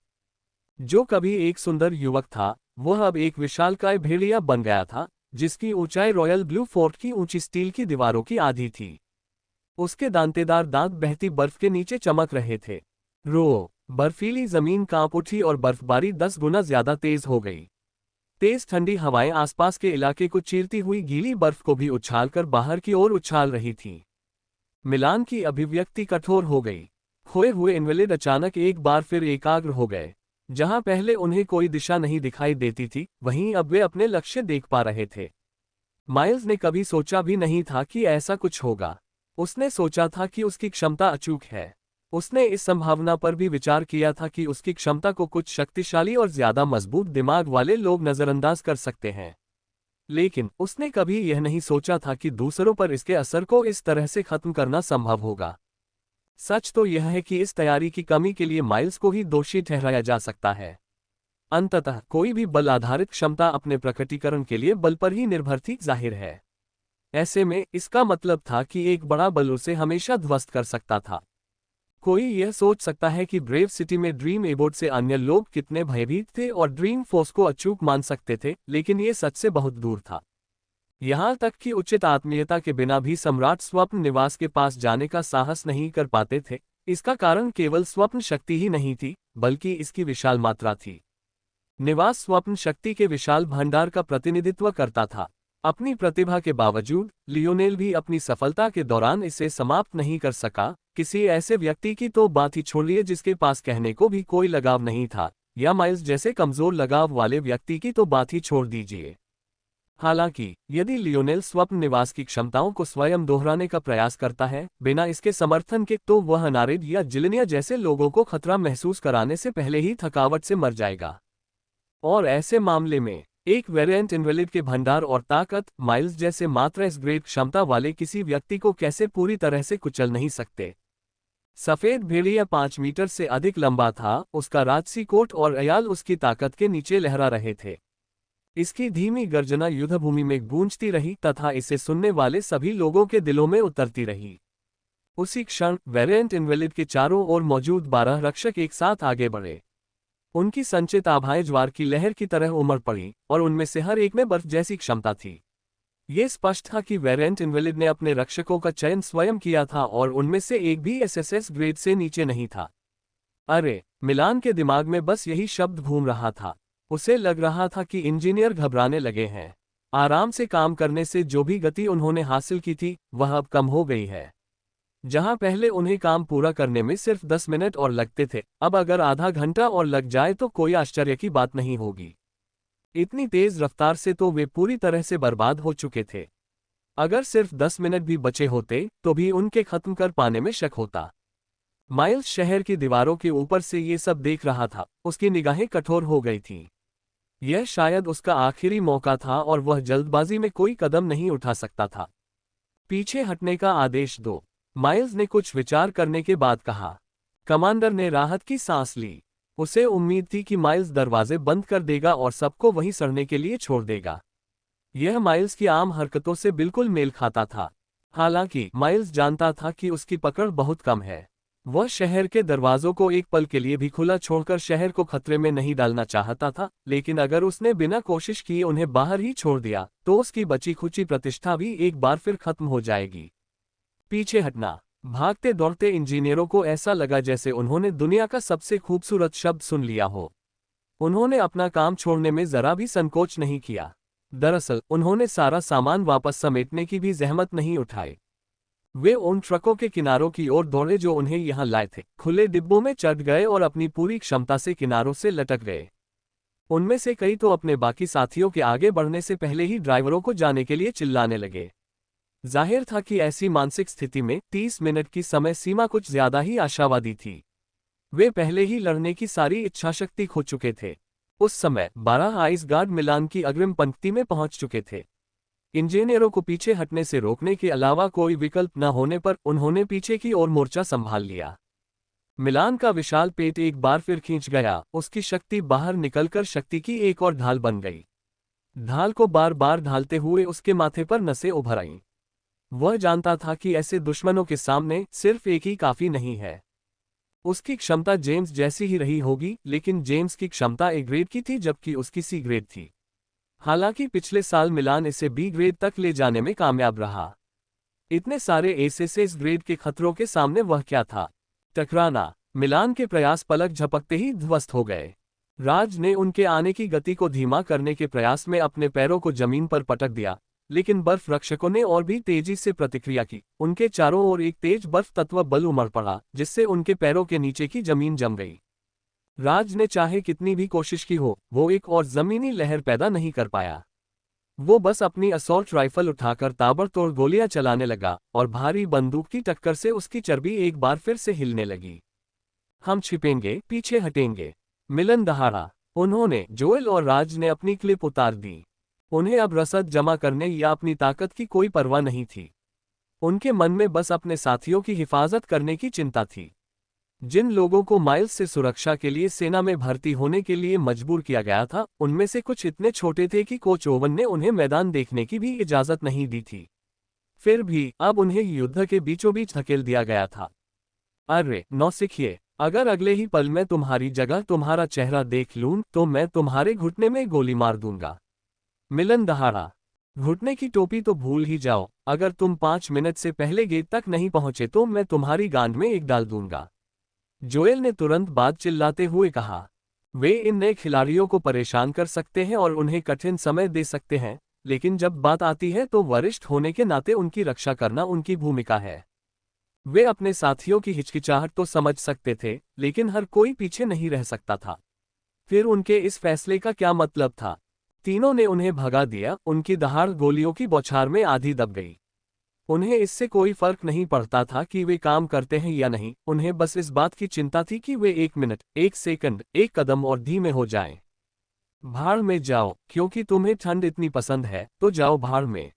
A: जो कभी एक सुंदर युवक था, वह अब एक विशालकाय भेड़िया बन गया था, जिसकी ऊंचाई रॉयल ब्लू फोर्ट की ऊंची स्टील की दीवारों की आधी थी। उसके दांतेदार दांत बहती बर्फ के नीचे चमक रहे थे। बर्फीली जमीन कांप उठी और बर्फबारी 10 गुना ज्यादा तेज हो गई। तेज ठंडी हवाएं आसपास के इलाके को चीरती हुई गीली बर्फ को भी उछालकर बाहर की ओर उछाल रही थीं। मिलान की अभिव्यक्ति कठोर हो गई। खोए हुए इनवैलिड अचानक एक बार फिर एकाग्र हो गए। जहां पहले उन्हें कोई दिशा नहीं दिखाई देती थी, वहीं अब वे अपने लक्ष्य देख पा रहे थे। माइल्स ने कभी सोचा भी नहीं था कि ऐसा कुछ होगा। उसने सोचा था कि उसकी क्षमता अचूक है। उसने इस संभावना पर भी विचार किया था कि उसकी क्षमता को कुछ शक्तिशाली और ज्यादा मजबूत दिमाग वाले लोग नजरअंदाज कर सकते हैं। लेकिन उसने कभी यह नहीं सोचा था कि दूसरों पर इसके असर को इस तरह से खत्म करना संभव होगा। सच तो यह है कि इस तैयारी की कमी के लिए माइल्स को ही दोषी ठहराया जा सकता है। अंततः कोई भी बल आधारित क्षमता अपने प्रकटीकरण के लिए बल पर ही निर्भर थी, जाहिर है। ऐसे में इसका मतलब था कि एक बड़ा बल उसे हमेशा ध्वस्त कर सकता था। कोई यह सोच सकता है कि ब्रेव सिटी में ड्रीम एबोर्ड से अन्य लोग कितने भयभीत थे और ड्रीम फोर्स को अचूक मान सकते थे, लेकिन ये सच से बहुत दूर था। यहाँ तक कि उचित आत्मीयता के बिना भी सम्राट स्वप्न निवास के पास जाने का साहस नहीं कर पाते थे। इसका कारण केवल स्वप्न शक्ति ही नहीं थी, बल्कि इसकी विशाल मात्रा थी। निवास स्वप्न शक्ति के विशाल भंडार का प्रतिनिधित्व करता था। अपनी प्रतिभा के बावजूद लियोनेल भी अपनी सफलता के दौरान इसे समाप्त नहीं कर सका। किसी ऐसे व्यक्ति की तो बात ही छोड़िए जिसके पास कहने को भी कोई लगाव नहीं था, या माइल्स जैसे कमजोर लगाव वाले व्यक्ति की तो बात ही छोड़ दीजिए। हालांकि यदि लियोनेल स्वप्न निवास की क्षमताओं को स्वयं दोहराने का प्रयास करता है बिना इसके समर्थन के, तो वह अनारिड या जिलेनिया जैसे लोगों को खतरा महसूस कराने से पहले ही थकावट से मर जाएगा। और ऐसे मामले में एक वेरिएंट इनवैलिड के भंडार और ताकत माइल्स जैसे मात्र एस ग्रेड क्षमता वाले किसी व्यक्ति को कैसे पूरी तरह से कुचल नहीं सकते। सफेद भेड़िया 5 मीटर से अधिक लंबा था। उसका राजसी कोट और अयाल उसकी ताकत के नीचे लहरा रहे थे। इसकी धीमी गर्जना युद्धभूमि में गूंजती रही तथा इसे सुनने वाले सभी लोगों के दिलों में उतरती रही। उसी क्षण वेरिएंट इनवैलिड के चारों ओर मौजूद 12 रक्षक एक साथ आगे बढ़े। उनकी संचित आभाएं ज्वार की लहर की तरह उमड़ पड़ी और उनमें से हर एक में बर्फ जैसी क्षमता थी। ये स्पष्ट था कि वेरिएंट इनवैलिड ने अपने रक्षकों का चयन स्वयं किया था और उनमें से एक भी एसएसएस ग्रेड से नीचे नहीं था। अरे, मिलान के दिमाग में बस यही शब्द घूम रहा था। उसे लग रहा था कि इंजीनियर घबराने लगे हैं। आराम से काम करने से जो भी गति उन्होंने हासिल की थी, वह अब कम हो गई है। जहां पहले उन्हें काम पूरा करने में सिर्फ 10 मिनट और लगते थे, अब अगर आधा घंटा और लग जाए तो कोई आश्चर्य की बात नहीं होगी। इतनी तेज रफ्तार से तो वे पूरी तरह से बर्बाद हो चुके थे। अगर सिर्फ 10 मिनट भी बचे होते तो भी उनके खत्म कर पाने में शक होता। माइल्स शहर की दीवारों के ऊपर से ये सब देख रहा था। उसकी निगाहें कठोर हो गई थीं। यह शायद उसका आखिरी मौका था और वह जल्दबाजी में कोई कदम नहीं उठा सकता था। पीछे हटने का आदेश दो, माइल्स ने कुछ विचार करने के बाद कहा। कमांडर ने राहत की सांस ली। उसे उम्मीद थी कि माइल्स दरवाजे बंद कर देगा और सबको वहीं सड़ने के लिए छोड़ देगा। यह माइल्स की आम हरकतों से बिल्कुल मेल खाता था। हालांकि माइल्स जानता था कि उसकी पकड़ बहुत कम है। वह शहर के दरवाजों को एक पल के लिए भी खुला छोड़कर शहर को खतरे में नहीं डालना चाहता था, लेकिन अगर उसने बिना कोशिश किए उन्हें बाहर ही छोड़ दिया तो उसकी बची खुची प्रतिष्ठा भी एक बार फिर खत्म हो जाएगी। पीछे हटना। भागते दौड़ते इंजीनियरों को ऐसा लगा जैसे उन्होंने दुनिया का सबसे खूबसूरत शब्द सुन लिया हो। उन्होंने अपना काम छोड़ने में जरा भी संकोच नहीं किया। दरअसल उन्होंने सारा सामान वापस समेटने की भी जहमत नहीं उठाई। वे उन ट्रकों के किनारों की ओर दौड़े जो उन्हें यहां लाए थे, खुले डिब्बों में चढ़ गए और अपनी पूरी क्षमता से किनारों से लटक गए। उनमें से कई तो अपने बाकी साथियों के आगे बढ़ने से पहले ही ड्राइवरों को जाने के लिए चिल्लाने लगे। जाहिर था कि ऐसी मानसिक स्थिति में 30 मिनट की समय सीमा कुछ ज्यादा ही आशावादी थी। वे पहले ही लड़ने की सारी इच्छाशक्ति खो चुके थे। उस समय 12 आइस गार्ड मिलान की अग्रिम पंक्ति में पहुंच चुके थे। इंजीनियरों को पीछे हटने से रोकने के अलावा कोई विकल्प न होने पर उन्होंने पीछे की ओर मोर्चा संभाल लिया। मिलान का विशाल पेट एक बार फिर खींच गया, उसकी शक्ति बाहर निकलकर शक्ति की एक और ढाल बन गई। ढाल को बार बार ढालते हुए उसके माथे पर नसें उभर आईं। वह जानता था कि ऐसे दुश्मनों के सामने सिर्फ एक ही काफी नहीं है। उसकी क्षमता जेम्स जैसी ही रही होगी, लेकिन जेम्स की क्षमता ए ग्रेड की थी जबकि उसकी सी ग्रेड थी। हालांकि पिछले साल मिलान इसे बी ग्रेड तक ले जाने में कामयाब रहा। इतने सारे ए से इस ग्रेड के खतरों के सामने वह क्या था? टकराना। मिलान के प्रयास पलक झपकते ही ध्वस्त हो गए। राज ने उनके आने की गति को धीमा करने के प्रयास में अपने पैरों को जमीन पर पटक दिया, लेकिन बर्फ रक्षकों ने और भी तेजी से प्रतिक्रिया की। उनके चारों ओर एक तेज बर्फ तत्व बल उमड़ पड़ा, जिससे उनके पैरों के नीचे की जमीन जम गई। राज ने चाहे कितनी भी कोशिश की हो, वो एक और जमीनी लहर पैदा नहीं कर पाया। वो बस अपनी असॉल्ट राइफल उठाकर ताबड़तोड़ गोलियां चलाने लगा और भारी बंदूक की टक्कर से उसकी चर्बी एक बार फिर से हिलने लगी। हम छिपेंगे, पीछे हटेंगे। मिलन दहाड़ा। उन्होंने, जोएल और राज ने अपनी क्लिप उतार दी। उन्हें अब रसद जमा करने या अपनी ताकत की कोई परवाह नहीं थी। उनके मन में बस अपने साथियों की हिफाजत करने की चिंता थी। जिन लोगों को माइल्स से सुरक्षा के लिए सेना में भर्ती होने के लिए मजबूर किया गया था, उनमें से कुछ इतने छोटे थे कि कोच ओवन ने उन्हें मैदान देखने की भी इजाजत नहीं दी थी। फिर भी अब उन्हें युद्ध के बीचों बीच धकेल दिया गया था। अरे नौसिखिए, अगर अगले ही पल मैं तुम्हारी जगह तुम्हारा चेहरा देख लूं तो मैं तुम्हारे घुटने में गोली मार दूंगा। मिलन दहाड़ा। घुटने की टोपी तो भूल ही जाओ, अगर तुम 5 मिनट से पहले गेट तक नहीं पहुंचे तो मैं तुम्हारी गांड में एक डाल दूंगा। जोएल ने तुरंत बाद चिल्लाते हुए कहा। वे इन नए खिलाड़ियों को परेशान कर सकते हैं और उन्हें कठिन समय दे सकते हैं, लेकिन जब बात आती है तो वरिष्ठ होने के नाते उनकी रक्षा करना उनकी भूमिका है। वे अपने साथियों की हिचकिचाहट तो समझ सकते थे, लेकिन हर कोई पीछे नहीं रह सकता था। फिर उनके इस फैसले का क्या मतलब था? तीनों ने उन्हें भगा दिया, उनकी दहाड़ गोलियों की बौछार में आधी दब गई। उन्हें इससे कोई फर्क नहीं पड़ता था कि वे काम करते हैं या नहीं, उन्हें बस इस बात की चिंता थी कि वे 1 मिनट, 1 सेकंड, 1 कदम और धीमे हो जाएं। भाड़ में जाओ, क्योंकि तुम्हें ठंड इतनी पसंद है तो जाओ भाड़ में।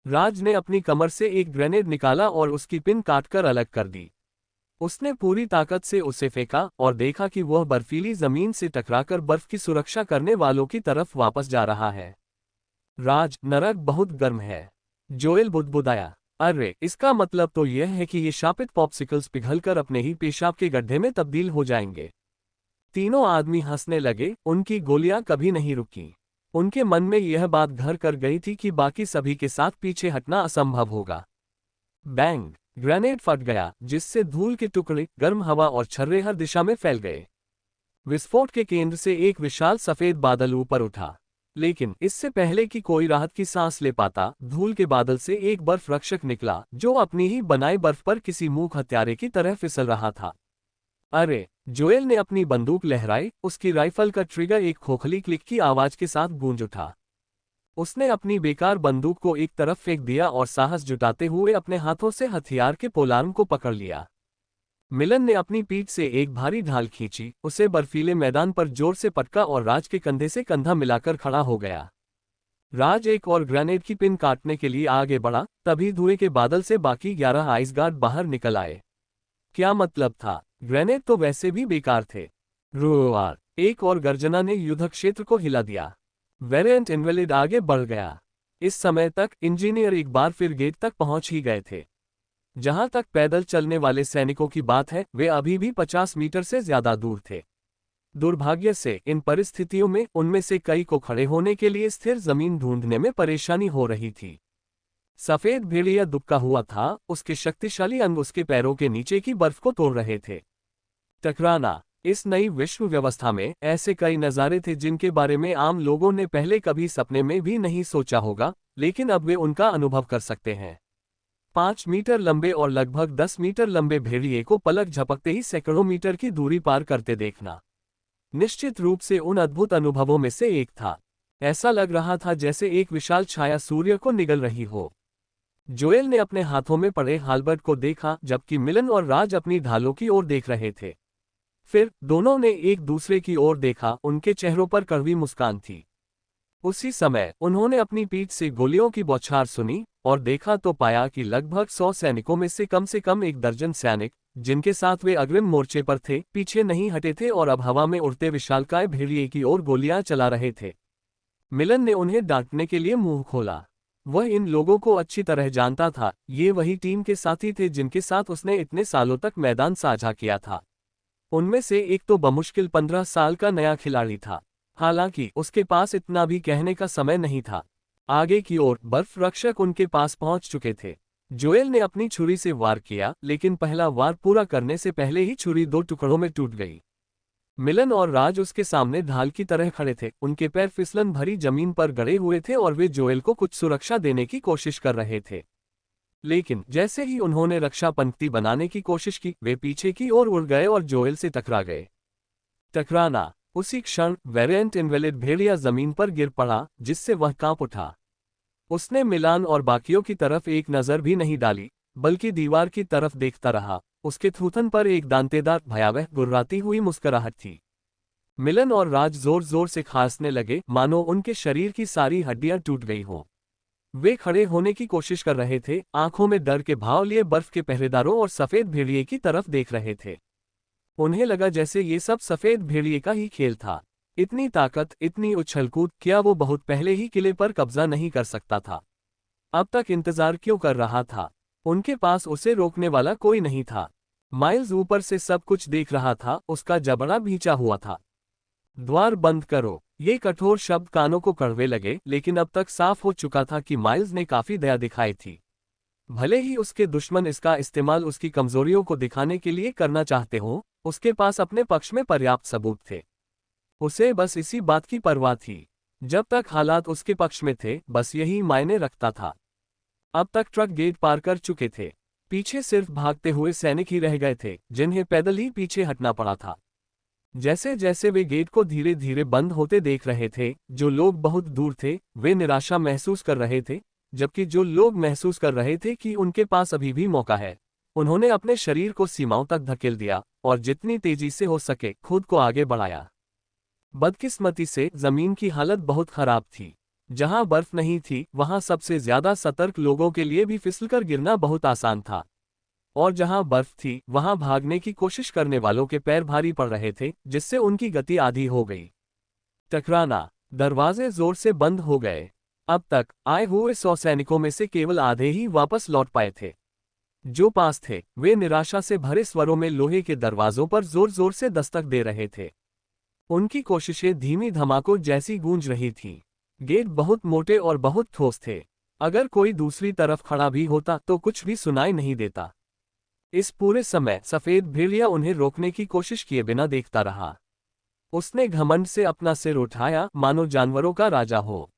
A: राज ने अपनी कमर से एक ग्रेनेड निकाला और उसकी पिन काटकर अलग कर दी। उसने पूरी ताकत से उसे फेंका और देखा कि वह बर्फीली जमीन से टकराकर बर्फ की सुरक्षा करने वालों की तरफ वापस जा रहा है। राज, नरक बहुत गर्म है। जोएल बुदबुदाया। अरे, इसका मतलब तो यह है कि ये शापित पॉप्सिकल्स पिघलकर अपने ही पेशाब के गड्ढे में तब्दील हो जाएंगे। तीनों आदमी हंसने लगे, उनकी गोलियां कभी नहीं रुकी। उनके मन में यह बात घर कर गई थी कि बाकी सभी के साथ पीछे हटना असंभव होगा। बैंग! ग्रेनेड फट गया, जिससे धूल के टुकड़े, गर्म हवा और छर्रे हर दिशा में फैल गए। विस्फोट के केंद्र से एक विशाल सफेद बादल ऊपर उठा, लेकिन इससे पहले कि कोई राहत की सांस ले पाता, धूल के बादल से एक बर्फ रक्षक निकला जो अपनी ही बनाई बर्फ पर किसी मूक हत्यारे की तरह फिसल रहा था। अरे! जोएल ने अपनी बंदूक लहराई, उसकी राइफल का ट्रिगर एक खोखली क्लिक की आवाज के साथ गूंज उठा। उसने अपनी बेकार बंदूक को एक तरफ फेंक दिया और साहस जुटाते हुए अपने हाथों से हथियार के पोलार्म को पकड़ लिया। मिलन ने अपनी पीठ से एक भारी ढाल खींची, उसे बर्फीले मैदान पर जोर से पटका और राज के कंधे से कंधा मिलाकर खड़ा हो गया। राज एक और ग्रेनेड की पिन काटने के लिए आगे बढ़ा, तभी धुएं के बादल से बाकी 11 आइस गार्ड बाहर निकल आए। क्या मतलब था? ग्रेनेड तो वैसे भी बेकार थे। रोआर! एक और गर्जना ने युद्ध क्षेत्र को हिला दिया। वेरिएंट इनवैलिड आगे बढ़ गया। इस समय तक इंजीनियर एक बार फिर गेट तक पहुंच ही गए थे। जहां तक पैदल चलने वाले सैनिकों की बात है, वे अभी भी 50 मीटर से ज्यादा दूर थे। दुर्भाग्य से इन परिस्थितियों में उनमें से कई को खड़े होने के लिए स्थिर जमीन ढूंढने में परेशानी हो रही थी। सफेद भेड़िया दुबका हुआ था, उसके शक्तिशाली अंग उसके पैरों के नीचे की बर्फ को तोड़ रहे थे। टकराना! इस नई विश्व व्यवस्था में ऐसे कई नज़ारे थे जिनके बारे में आम लोगों ने पहले कभी सपने में भी नहीं सोचा होगा, लेकिन अब वे उनका अनुभव कर सकते हैं। 5 मीटर लंबे और लगभग 10 मीटर लंबे भेड़िए को पलक झपकते ही सैकड़ों मीटर की दूरी पार करते देखना निश्चित रूप से उन अद्भुत अनुभवों में से एक था। ऐसा लग रहा था जैसे एक विशाल छाया सूर्य को निगल रही हो। जोएल ने अपने हाथों में पड़े हाल्बर्ट को देखा, जबकि मिलन और राज अपनी ढालों की ओर देख रहे थे। फिर दोनों ने एक दूसरे की ओर देखा, उनके चेहरों पर कड़वी मुस्कान थी। उसी समय उन्होंने अपनी पीठ से गोलियों की बौछार सुनी और देखा तो पाया कि लगभग 100 सैनिकों में से कम एक दर्जन सैनिक, जिनके साथ वे अग्रिम मोर्चे पर थे, पीछे नहीं हटे थे और अब हवा में उड़ते विशालकाय भेड़िए की ओर गोलियां चला रहे थे। मिलन ने उन्हें डांटने के लिए मुंह खोला। वह इन लोगों को अच्छी तरह जानता था, ये वही टीम के साथी थे जिनके साथ उसने इतने सालों तक मैदान साझा किया था। उनमें से एक तो बमुश्किल 15 साल का नया खिलाड़ी था। हालांकि उसके पास इतना भी कहने का समय नहीं था। आगे की ओर बर्फ रक्षक उनके पास पहुंच चुके थे। जोएल ने अपनी छुरी से वार किया, लेकिन पहला वार पूरा करने से पहले ही छुरी 2 टुकड़ों में टूट गई। मिलन और राज उसके सामने ढाल की तरह खड़े थे। उनके पैर फिसलन भरी जमीन पर गड़े हुए थे और वे जोएल को कुछ सुरक्षा देने की कोशिश कर रहे थे। लेकिन जैसे ही उन्होंने रक्षा पंक्ति बनाने की कोशिश की, वे पीछे की ओर उड़ गए और जोएल से टकरा गए। टकराना। उसी क्षण वेरिएंट इनवैलिड भेड़िया जमीन पर गिर पड़ा, जिससे वह कांप उठा। उसने मिलान और बाकियों की तरफ एक नजर भी नहीं डाली, बल्कि दीवार की तरफ देखता रहा। उसके थूथन पर एक दांतेदार भयावह गुर्राती हुई मुस्कुराहट थी। मिलन और राज जोर जोर से खांसने लगे, मानो उनके शरीर की सारी हड्डियां टूट गई हों। वे खड़े होने की कोशिश कर रहे थे, आंखों में डर के भाव लिए बर्फ के पहरेदारों और सफेद भेड़िए की तरफ देख रहे थे। उन्हें लगा जैसे ये सब सफेद भेड़िए का ही खेल था। इतनी ताकत, इतनी उछलकूद, क्या वो बहुत पहले ही किले पर कब्जा नहीं कर सकता था? अब तक इंतजार क्यों कर रहा था? उनके पास उसे रोकने वाला कोई नहीं था। माइल्स ऊपर से सब कुछ देख रहा था, उसका जबड़ा भींचा हुआ था। द्वार बंद करो। ये कठोर शब्द कानों को कड़वे लगे, लेकिन अब तक साफ हो चुका था कि माइल्स ने काफी दया दिखाई थी। भले ही उसके दुश्मन इसका इस्तेमाल उसकी कमजोरियों को दिखाने के लिए करना चाहते हों, उसके पास अपने पक्ष में पर्याप्त सबूत थे। उसे बस इसी बात की परवाह थी। जब तक हालात उसके पक्ष में थे, बस यही मायने रखता था। अब तक ट्रक गेट पार कर चुके थे। पीछे सिर्फ भागते हुए सैनिक ही रह गए थे, जिन्हें पैदल ही पीछे हटना पड़ा था। जैसे जैसे वे गेट को धीरे धीरे बंद होते देख रहे थे, जो लोग बहुत दूर थे वे निराशा महसूस कर रहे थे, जबकि जो लोग महसूस कर रहे थे कि उनके पास अभी भी मौका है, उन्होंने अपने शरीर को सीमाओं तक धकेल दिया और जितनी तेजी से हो सके खुद को आगे बढ़ाया। बदकिस्मती से जमीन की हालत बहुत खराब थी। जहां बर्फ नहीं थी, वहां सबसे ज्यादा सतर्क लोगों के लिए भी फिसलकर गिरना बहुत आसान था, और जहां बर्फ थी वहां भागने की कोशिश करने वालों के पैर भारी पड़ रहे थे, जिससे उनकी गति आधी हो गई। टकराना। दरवाजे जोर से बंद हो गए। अब तक आए हुए 100 सैनिकों में से केवल आधे ही वापस लौट पाए थे। जो पास थे वे निराशा से भरे स्वरों में लोहे के दरवाजों पर जोर जोर से दस्तक दे रहे थे। उनकी कोशिशें धीमी धमाकों जैसी गूंज रही थीं। गेट बहुत मोटे और बहुत ठोस थे। अगर कोई दूसरी तरफ खड़ा भी होता तो कुछ भी सुनाई नहीं देता। इस पूरे समय सफेद भेड़िया उन्हें रोकने की कोशिश किए बिना देखता रहा। उसने घमंड से अपना सिर उठाया, मानो जानवरों का राजा हो।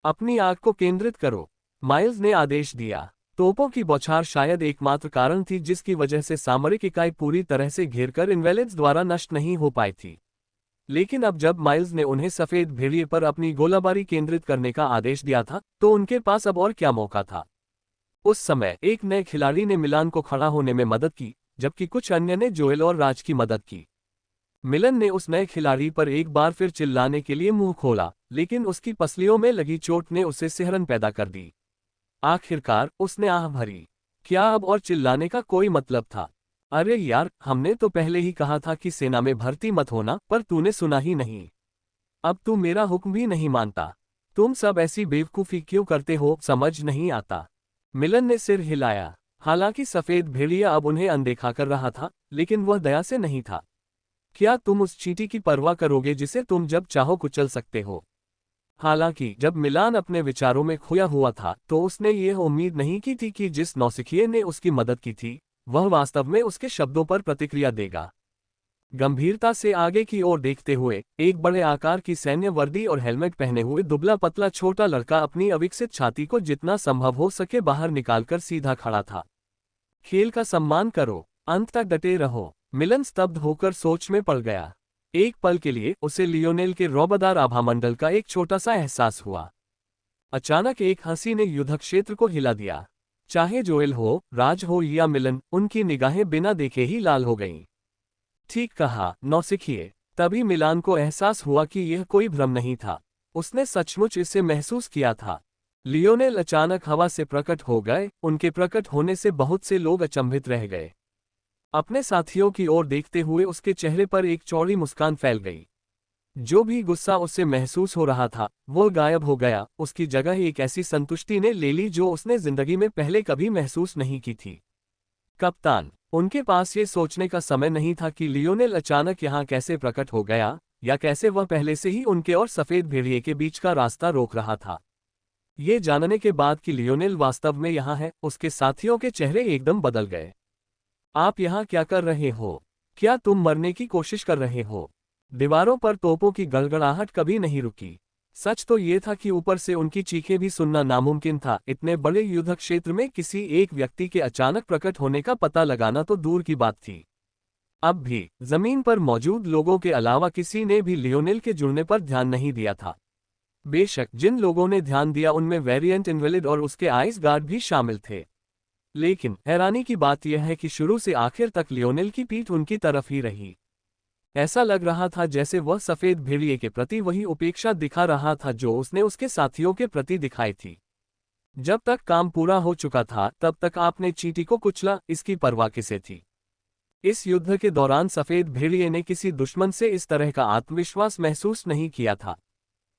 A: अपनी आग को केंद्रित करो, माइल्स ने आदेश दिया। तोपों की बौछार शायद एकमात्र कारण थी जिसकी वजह से सामरिक इकाई पूरी तरह से घेरकर इन्वेलिड्स द्वारा नष्ट नहीं हो पाई थी। लेकिन अब जब माइल्स ने उन्हें सफेद भेड़िए पर अपनी गोलाबारी केंद्रित करने का आदेश दिया था, तो उनके पास अब और क्या मौका था? उस समय एक नए खिलाड़ी ने मिलान को खड़ा होने में मदद की, जबकि कुछ अन्य ने जोएल और राज की मदद की। मिलन ने उस नए खिलाड़ी पर एक बार फिर चिल्लाने के लिए मुंह खोला, लेकिन उसकी पसलियों में लगी चोट ने उसे सिहरन पैदा कर दी। आखिरकार उसने आह भरी। क्या अब और चिल्लाने का कोई मतलब था? अरे यार, हमने तो पहले ही कहा था कि सेना में भर्ती मत होना, पर तूने सुना ही नहीं। अब तू मेरा हुक्म भी नहीं मानता। तुम सब ऐसी बेवकूफ़ी क्यों करते हो, समझ नहीं आता। मिलन ने सिर हिलाया। हालांकि सफेद भेड़िया अब उन्हें अनदेखा कर रहा था, लेकिन वह दया से नहीं था। क्या तुम उस चींटी की परवाह करोगे जिसे तुम जब चाहो कुचल सकते हो? हालांकि जब मिलान अपने विचारों में खोया हुआ था, तो उसने ये उम्मीद नहीं की थी कि जिस नौसिखिए ने उसकी मदद की थी, वह वास्तव में उसके शब्दों पर प्रतिक्रिया देगा। गंभीरता से आगे की ओर देखते हुए एक बड़े आकार की सैन्य वर्दी और हेलमेट पहने हुए दुबला पतला छोटा लड़का अपनी अविकसित छाती को जितना संभव हो सके बाहर निकालकर सीधा खड़ा था। खेल का सम्मान करो, अंत तक डटे रहो। मिलन स्तब्ध होकर सोच में पड़ गया। एक पल के लिए उसे लियोनेल के रौबदार आभामंडल का एक छोटा सा एहसास हुआ। अचानक एक हंसी ने युद्धक्षेत्र को हिला दिया। चाहे जोएल हो, राज हो या मिलन, उनकी निगाहें बिना देखे ही लाल हो गईं। ठीक कहा, नौसिखिए। तभी मिलान को एहसास हुआ कि यह कोई भ्रम नहीं था। उसने सचमुच इसे महसूस किया था। लियोनेल अचानक हवा से प्रकट हो गए। उनके प्रकट होने से बहुत से लोग अचंभित रह गए। अपने साथियों की ओर देखते हुए उसके चेहरे पर एक चौड़ी मुस्कान फैल गई। जो भी गुस्सा उसे महसूस हो रहा था वो गायब हो गया। उसकी जगह एक ऐसी संतुष्टि ने ले ली जो उसने जिंदगी में पहले कभी महसूस नहीं की थी। कप्तान, उनके पास ये सोचने का समय नहीं था कि लियोनेल अचानक यहाँ कैसे प्रकट हो गया, या कैसे वह पहले से ही उनके और सफेद भेड़िए के बीच का रास्ता रोक रहा था। ये जानने के बाद कि लियोनेल वास्तव में यहाँ है, उसके साथियों के चेहरे एकदम बदल गए। आप यहाँ क्या कर रहे हो? क्या तुम मरने की कोशिश कर रहे हो? दीवारों पर तोपों की गड़गड़ाहट कभी नहीं रुकी। सच तो ये था कि ऊपर से उनकी चीखें भी सुनना नामुमकिन था। इतने बड़े युद्ध क्षेत्र में किसी एक व्यक्ति के अचानक प्रकट होने का पता लगाना तो दूर की बात थी। अब भी जमीन पर मौजूद लोगों के अलावा किसी ने भी लियोनेल के जुड़ने पर ध्यान नहीं दिया था। बेशक जिन लोगों ने ध्यान दिया उनमें वेरिएंट इनवेलिड और उसके आइस गार्ड भी शामिल थे। लेकिन हैरानी की बात यह है कि शुरू से आखिर तक लियोनेल की पीठ उनकी तरफ ही रही। ऐसा लग रहा था जैसे वह सफेद भेड़िए के प्रति वही उपेक्षा दिखा रहा था जो उसने उसके साथियों के प्रति दिखाई थी। जब तक काम पूरा हो चुका था तब तक आपने चींटी को कुचला, इसकी परवाह किसे थी? इस युद्ध के दौरान सफेद भेड़िए ने किसी दुश्मन से इस तरह का आत्मविश्वास महसूस नहीं किया था।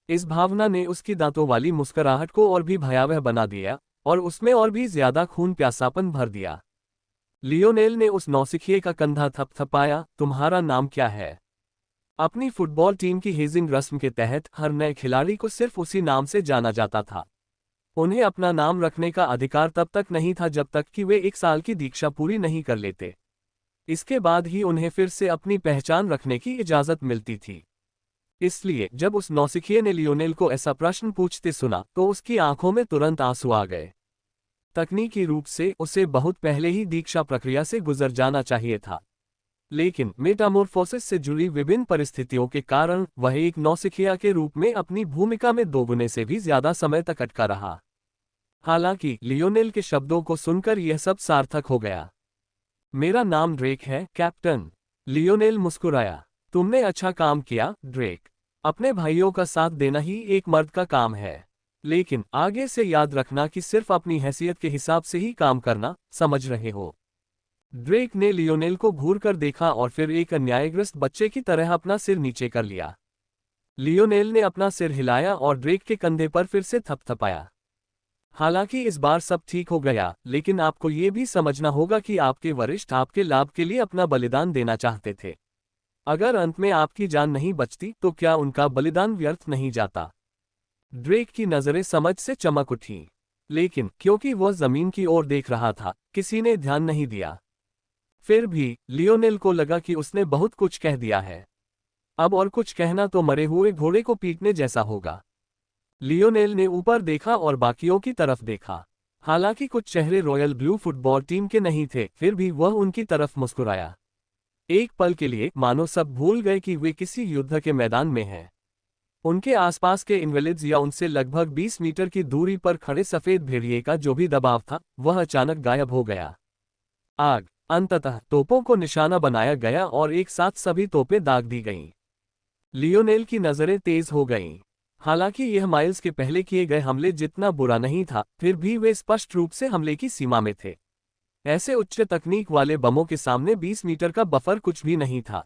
A: इस भावना ने उसकी दांतों वाली मुस्कुराहट को और भी भयावह बना दिया और उसमें और भी ज्यादा खून प्यासापन भर दिया। लियोनेल ने उस नौसिखिए का कंधा थपथपाया। तुम्हारा नाम क्या है? अपनी फुटबॉल टीम की हेजिंग रस्म के तहत हर नए खिलाड़ी को सिर्फ उसी नाम से जाना जाता था। उन्हें अपना नाम रखने का अधिकार तब तक नहीं था जब तक कि वे 1 साल की दीक्षा पूरी नहीं कर लेते। इसके बाद ही उन्हें फिर से अपनी पहचान रखने की इजाजत मिलती थी। इसलिए जब उस नौसिखिए ने लियोनेल को ऐसा प्रश्न पूछते सुना तो उसकी आंखों में तुरंत आंसू आ गए। तकनीकी रूप से उसे बहुत पहले ही दीक्षा प्रक्रिया से गुजर जाना चाहिए था, लेकिन मेटामॉर्फोसिस से जुड़ी विभिन्न परिस्थितियों के कारण वह एक नौसिखिया के रूप में अपनी भूमिका में दोगुने से भी ज्यादा समय तक अटका रहा। हालांकि लियोनेल के शब्दों को सुनकर यह सब सार्थक हो गया। मेरा नाम ड्रेक है, कैप्टन। लियोनेल मुस्कुराया। तुमने अच्छा काम किया, ड्रेक। अपने भाइयों का साथ देना ही एक मर्द का काम है, लेकिन आगे से याद रखना कि सिर्फ अपनी हैसियत के हिसाब से ही काम करना, समझ रहे हो? ड्रेक ने लियोनेल को घूरकर देखा और फिर एक अन्यायग्रस्त बच्चे की तरह अपना सिर नीचे कर लिया। लियोनेल ने अपना सिर हिलाया और ड्रेक के कंधे पर फिर से थपथपाया। हालांकि इस बार सब ठीक हो गया, लेकिन आपको ये भी समझना होगा कि आपके वरिष्ठ आपके लाभ के लिए अपना बलिदान देना चाहते थे। अगर अंत में आपकी जान नहीं बचती तो क्या उनका बलिदान व्यर्थ नहीं जाता? ड्रेक की नजरें समझ से चमक उठीं, लेकिन क्योंकि वह जमीन की ओर देख रहा था, किसी ने ध्यान नहीं दिया। फिर भी लियोनेल को लगा कि उसने बहुत कुछ कह दिया है। अब और कुछ कहना तो मरे हुए घोड़े को पीटने जैसा होगा। लियोनेल ने ऊपर देखा और बाकियों की तरफ देखा। हालांकि कुछ चेहरे रॉयल ब्लू फुटबॉल टीम के नहीं थे, फिर भी वह उनकी तरफ मुस्कुराया। एक पल के लिए मानो सब भूल गए कि वे किसी युद्ध के मैदान में हैं। उनके आसपास के इनवेलिड्स या उनसे लगभग 20 मीटर की दूरी पर खड़े सफेद भेड़िए का जो भी दबाव था वह अचानक गायब हो गया। आग। अंततः तोपों को निशाना बनाया गया और एक साथ सभी तोपें दाग दी गईं। लियोनेल की नजरें तेज हो गईं। हालांकि यह माइल्स के पहले किए गए हमले जितना बुरा नहीं था, फिर भी वे स्पष्ट रूप से हमले की सीमा में थे। ऐसे उच्च तकनीक वाले बमों के सामने 20 मीटर का बफर कुछ भी नहीं था।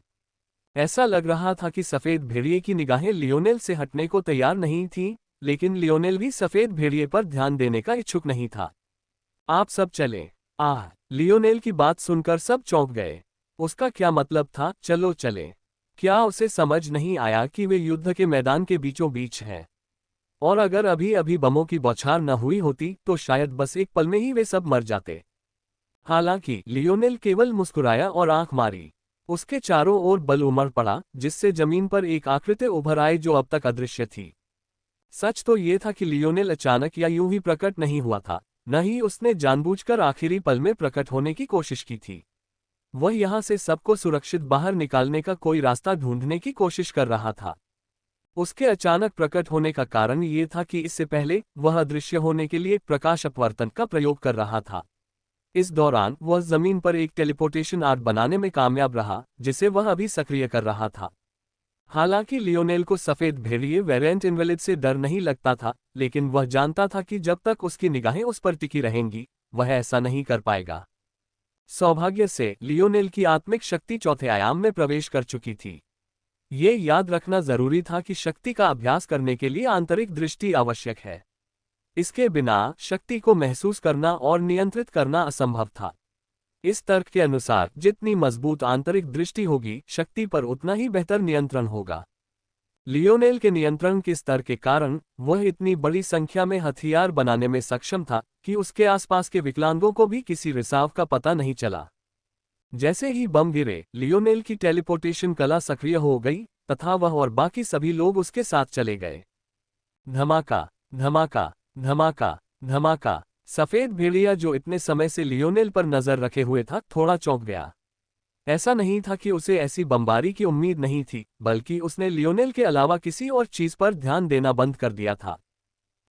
A: ऐसा लग रहा था कि सफेद भेड़िए की निगाहें लियोनेल से हटने को तैयार नहीं थीं, लेकिन लियोनेल भी सफेद भेड़िए पर ध्यान देने का इच्छुक नहीं था। आप सब चलें। लियोनेल की बात सुनकर सब चौंक गए। उसका क्या मतलब था, चलो चलें? क्या उसे समझ नहीं आया कि वे युद्ध के मैदान के बीचों बीच हैं? और अगर अभी अभी बमों की बौछार न हुई होती तो शायद बस एक पल में ही वे सब मर जाते। हालांकि लियोनेल केवल मुस्कुराया और आंख मारी। उसके चारों ओर बल उमड़ पड़ा, जिससे जमीन पर एक आकृति उभर आई जो अब तक अदृश्य थी। सच तो ये था कि लियोनेल अचानक या यूं ही प्रकट नहीं हुआ था, न ही उसने जानबूझकर आखिरी पल में प्रकट होने की कोशिश की थी। वह यहां से सबको सुरक्षित बाहर निकालने का कोई रास्ता ढूंढने की कोशिश कर रहा था। उसके अचानक प्रकट होने का कारण ये था कि इससे पहले वह अदृश्य होने के लिए प्रकाश अपवर्तन का प्रयोग कर रहा था। इस दौरान वह जमीन पर एक टेलीपोर्टेशन आर्ट बनाने में कामयाब रहा, जिसे वह अभी सक्रिय कर रहा था। हालांकि लियोनेल को सफेद भेड़िए वेरिएंट इनवैलिड से डर नहीं लगता था, लेकिन वह जानता था कि जब तक उसकी निगाहें उस पर टिकी रहेंगी, वह ऐसा नहीं कर पाएगा। सौभाग्य से लियोनेल की आत्मिक शक्ति चौथे आयाम में प्रवेश कर चुकी थी। ये याद रखना जरूरी था कि शक्ति का अभ्यास करने के लिए आंतरिक दृष्टि आवश्यक है। इसके बिना शक्ति को महसूस करना और नियंत्रित करना असंभव था। इस तर्क के अनुसार जितनी मजबूत आंतरिक दृष्टि होगी, शक्ति पर उतना ही बेहतर नियंत्रण होगा। लियोनेल के नियंत्रण के स्तर के कारण वह इतनी बड़ी संख्या में हथियार बनाने में सक्षम था कि उसके आसपास के विकलांगों को भी किसी रिसाव का पता नहीं चला। जैसे ही बम गिरे, लियोनेल की टेलीपोर्टेशन कला सक्रिय हो गई तथा वह और बाकी सभी लोग उसके साथ चले गए। धमाका, धमाका, धमाका, धमाका। सफेद भेड़िया, जो इतने समय से लियोनेल पर नजर रखे हुए था, थोड़ा चौंक गया। ऐसा नहीं था कि उसे ऐसी बमबारी की उम्मीद नहीं थी, बल्कि उसने लियोनेल के अलावा किसी और चीज पर ध्यान देना बंद कर दिया था।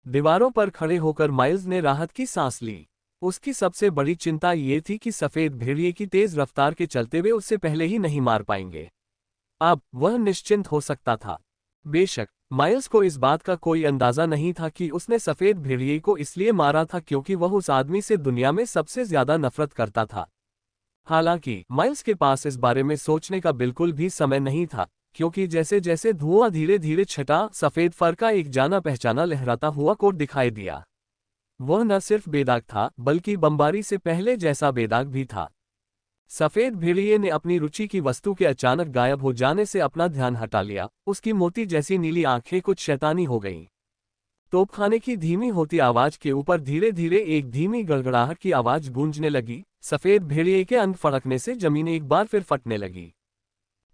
A: दीवारों पर खड़े होकर माइल्स ने राहत की सांस ली। उसकी सबसे बड़ी चिंता ये थी कि सफेद भेड़िए की तेज रफ्तार के चलते वे उससे पहले ही नहीं मार पाएंगे। अब वह निश्चिंत हो सकता था। बेशक माइल्स को इस बात का कोई अंदाजा नहीं था कि उसने सफेद भेड़िए को इसलिए मारा था क्योंकि वह उस आदमी से दुनिया में सबसे ज्यादा नफरत करता था। हालांकि माइल्स के पास इस बारे में सोचने का बिल्कुल भी समय नहीं था, क्योंकि जैसे जैसे धुआं धीरे धीरे छटा, सफेद फर का एक जाना पहचाना लहराता हुआ कोट दिखाई दिया। वह न सिर्फ बेदाग था, बल्कि बमबारी से पहले जैसा बेदाग भी था। सफेद भेड़िए ने अपनी रुचि की वस्तु के अचानक गायब हो जाने से अपना ध्यान हटा लिया। उसकी मोती जैसी नीली आंखें कुछ शैतानी हो गईं। तोपखाने की धीमी होती आवाज के ऊपर धीरे धीरे एक धीमी गड़गड़ाहट की आवाज गूंजने लगी। सफेद भेड़िए के अंक फड़कने से जमीन एक बार फिर फटने लगी।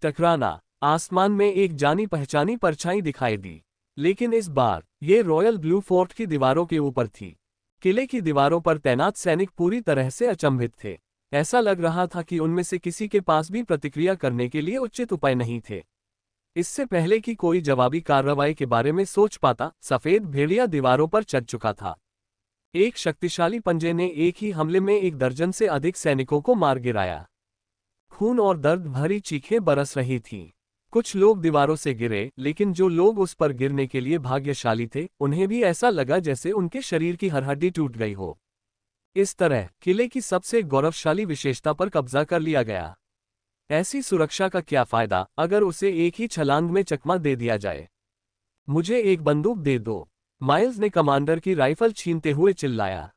A: टकराना। आसमान में एक जानी पहचानी परछाई दिखाई दी, लेकिन इस बार ये रॉयल ब्लू फोर्ट की दीवारों के ऊपर थी। किले की दीवारों पर तैनात सैनिक पूरी तरह से अचंभित थे। ऐसा लग रहा था कि उनमें से किसी के पास भी प्रतिक्रिया करने के लिए उचित उपाय नहीं थे। इससे पहले कि कोई जवाबी कार्रवाई के बारे में सोच पाता, सफेद भेड़िया दीवारों पर चढ़ चुका था। एक शक्तिशाली पंजे ने एक ही हमले में 1 दर्जन से अधिक सैनिकों को मार गिराया। खून और दर्द भरी चीखें बरस रही थीं। कुछ लोग दीवारों से गिरे, लेकिन जो लोग उस पर गिरने के लिए भाग्यशाली थे, उन्हें भी ऐसा लगा जैसे उनके शरीर की हर हड्डी टूट गई हो। इस तरह किले की सबसे गौरवशाली विशेषता पर कब्जा कर लिया गया। ऐसी सुरक्षा का क्या फायदा अगर उसे एक ही छलांग में चकमा दे दिया जाए। मुझे एक बंदूक दे दो, माइल्स ने कमांडर की राइफल छीनते हुए चिल्लाया।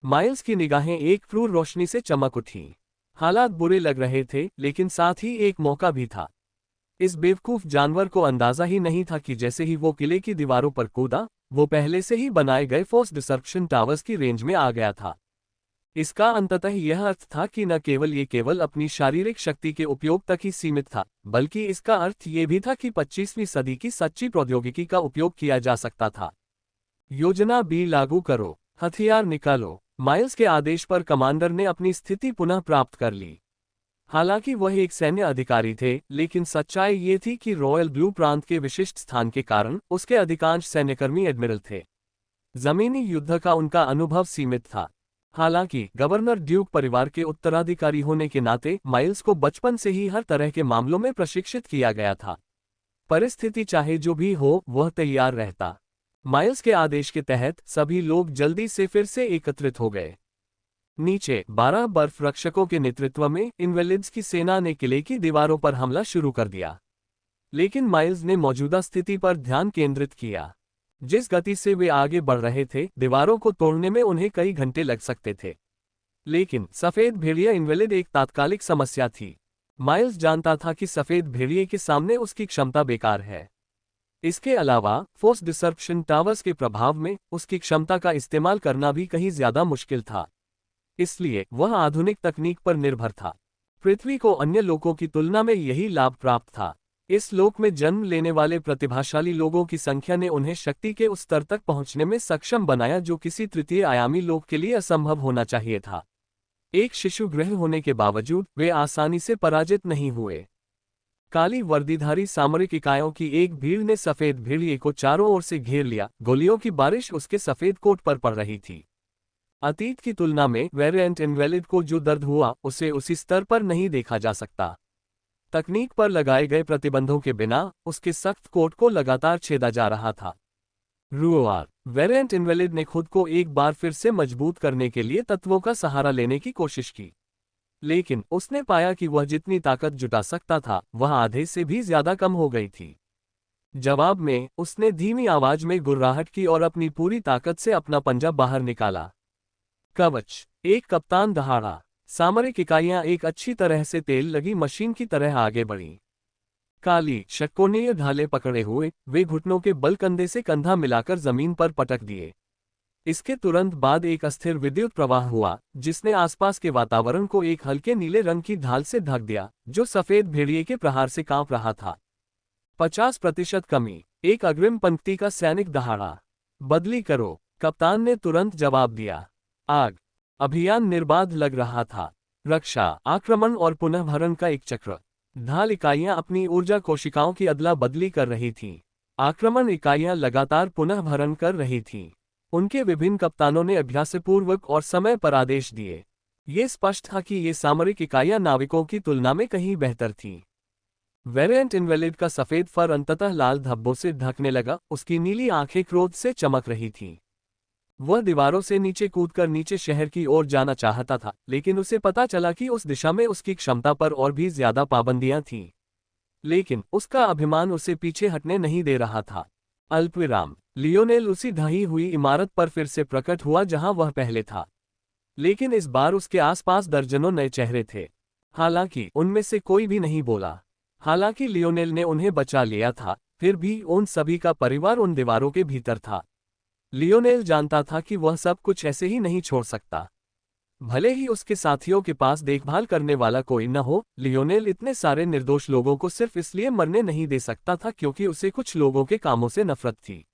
A: माइल्स की निगाहें एक क्रूर रोशनी से चमक उठीं। हालात बुरे लग रहे थे, लेकिन साथ ही एक मौका भी था। इस बेवकूफ जानवर को अंदाजा ही नहीं था कि जैसे ही वो किले की दीवारों पर कूदा, वो पहले से ही बनाए गए फोर्स डिसरप्शन टावर्स की रेंज में आ गया था। इसका अंततः यह अर्थ था कि न केवल ये केवल अपनी शारीरिक शक्ति के उपयोग तक ही सीमित था, बल्कि इसका अर्थ ये भी था कि 25वीं सदी की सच्ची प्रौद्योगिकी का उपयोग किया जा सकता था। योजना बी लागू करो, हथियार निकालो। माइल्स के आदेश पर कमांडर ने अपनी स्थिति पुनः प्राप्त कर ली। हालांकि वह एक सैन्य अधिकारी थे, लेकिन सच्चाई ये थी कि रॉयल ब्लू प्रांत के विशिष्ट स्थान के कारण उसके अधिकांश सैन्यकर्मी एडमिरल थे। जमीनी युद्ध का उनका अनुभव सीमित था। हालांकि गवर्नर ड्यूक परिवार के उत्तराधिकारी होने के नाते माइल्स को बचपन से ही हर तरह के मामलों में प्रशिक्षित किया गया था। परिस्थिति चाहे जो भी हो, वह तैयार रहता। माइल्स के आदेश के तहत सभी लोग जल्दी से फिर से एकत्रित हो गए। नीचे 12 बर्फ रक्षकों के नेतृत्व में इनवेलिड्स की सेना ने किले की दीवारों पर हमला शुरू कर दिया, लेकिन माइल्स ने मौजूदा स्थिति पर ध्यान केंद्रित किया। जिस गति से वे आगे बढ़ रहे थे, दीवारों को तोड़ने में उन्हें कई घंटे लग सकते थे। लेकिन सफेद भेड़िया इनवेलिड एक तात्कालिक समस्या थी। माइल्स जानता था कि सफेद भेड़िए के सामने उसकी क्षमता बेकार है। इसके अलावा फोर्स डिसरप्शन टावर्स के प्रभाव में उसकी क्षमता का इस्तेमाल करना भी कहीं ज्यादा मुश्किल था। इसलिए वह आधुनिक तकनीक पर निर्भर था। पृथ्वी को अन्य लोकों की तुलना में यही लाभ प्राप्त था। इस लोक में जन्म लेने वाले प्रतिभाशाली लोगों की संख्या ने उन्हें शक्ति के उस स्तर तक पहुंचने में सक्षम बनाया जो किसी तृतीय आयामी लोक के लिए असंभव होना चाहिए था। एक शिशु ग्रह होने के बावजूद वे आसानी से पराजित नहीं हुए। काली वर्दीधारी सामरिक इकाइयों की एक भीड़ ने सफेद भेड़िए को चारों ओर से घेर लिया। गोलियों की बारिश उसके सफेद कोट पर पड़ रही थी। अतीत की तुलना में वेरिएंट इनवैलिड को जो दर्द हुआ उसे उसी स्तर पर नहीं देखा जा सकता। तकनीक पर लगाए गए प्रतिबंधों के बिना उसके सख्त कोट को लगातार छेदा जा रहा था। रूआर वेरिएंट इनवैलिड ने खुद को एक बार फिर से मजबूत करने के लिए तत्वों का सहारा लेने की कोशिश की, लेकिन उसने पाया कि वह जितनी ताकत जुटा सकता था वह आधे से भी ज्यादा कम हो गई थी। जवाब में उसने धीमी आवाज में गुर्राहट की और अपनी पूरी ताकत से अपना पंजा बाहर निकाला। कवच एक कप्तान दहाड़ा। सामरिक इकाइयां एक अच्छी तरह से तेल लगी मशीन की तरह आगे बढ़ीं। काली षटकोणीय ढाले पकड़े हुए वे घुटनों के बल कंधे से कंधा मिलाकर जमीन पर पटक दिए। इसके तुरंत बाद एक अस्थिर विद्युत प्रवाह हुआ जिसने आसपास के वातावरण को एक हल्के नीले रंग की ढाल से ढक दिया जो सफेद भेड़िए के प्रहार से कांप रहा था। 50% कमी। एक अग्रिम पंक्ति का सैनिक दहाड़ा। बदली करो, कप्तान ने तुरंत जवाब दिया। आग। अभियान निर्बाध लग रहा था। रक्षा, आक्रमण और पुनः भरण का एक चक्र। ढाल इकाइयां अपनी ऊर्जा कोशिकाओं की अदला बदली कर रही थीं। आक्रमण इकाइयां लगातार पुनः भरण कर रही थीं। उनके विभिन्न कप्तानों ने अभ्यासपूर्वक और समय पर आदेश दिए। ये स्पष्ट था कि ये सामरिक इकाइयां नाविकों की तुलना में कहीं बेहतर थीं। वेरिएंट इनवैलिड का सफेद फर अंततः लाल धब्बों से ढकने लगा। उसकी नीली आंखें क्रोध से चमक रही थीं। वह दीवारों से नीचे कूदकर नीचे शहर की ओर जाना चाहता था, लेकिन उसे पता चला कि उस दिशा में उसकी क्षमता पर और भी ज्यादा पाबंदियां थीं। लेकिन उसका अभिमान उसे पीछे हटने नहीं दे रहा था। अल्पविराम। लियोनेल उसी ढही हुई इमारत पर फिर से प्रकट हुआ जहां वह पहले था, लेकिन इस बार उसके आसपास दर्जनों नए चेहरे थे। हालांकि उनमें से कोई भी नहीं बोला। हालांकि लियोनेल ने उन्हें बचा लिया था, फिर भी उन सभी का परिवार उन दीवारों के भीतर था। लियोनेल जानता था कि वह सब कुछ ऐसे ही नहीं छोड़ सकता। भले ही उसके साथियों के पास देखभाल करने वाला कोई न हो, लियोनेल इतने सारे निर्दोष लोगों को सिर्फ इसलिए मरने नहीं दे सकता था क्योंकि उसे कुछ लोगों के कामों से नफरत थी।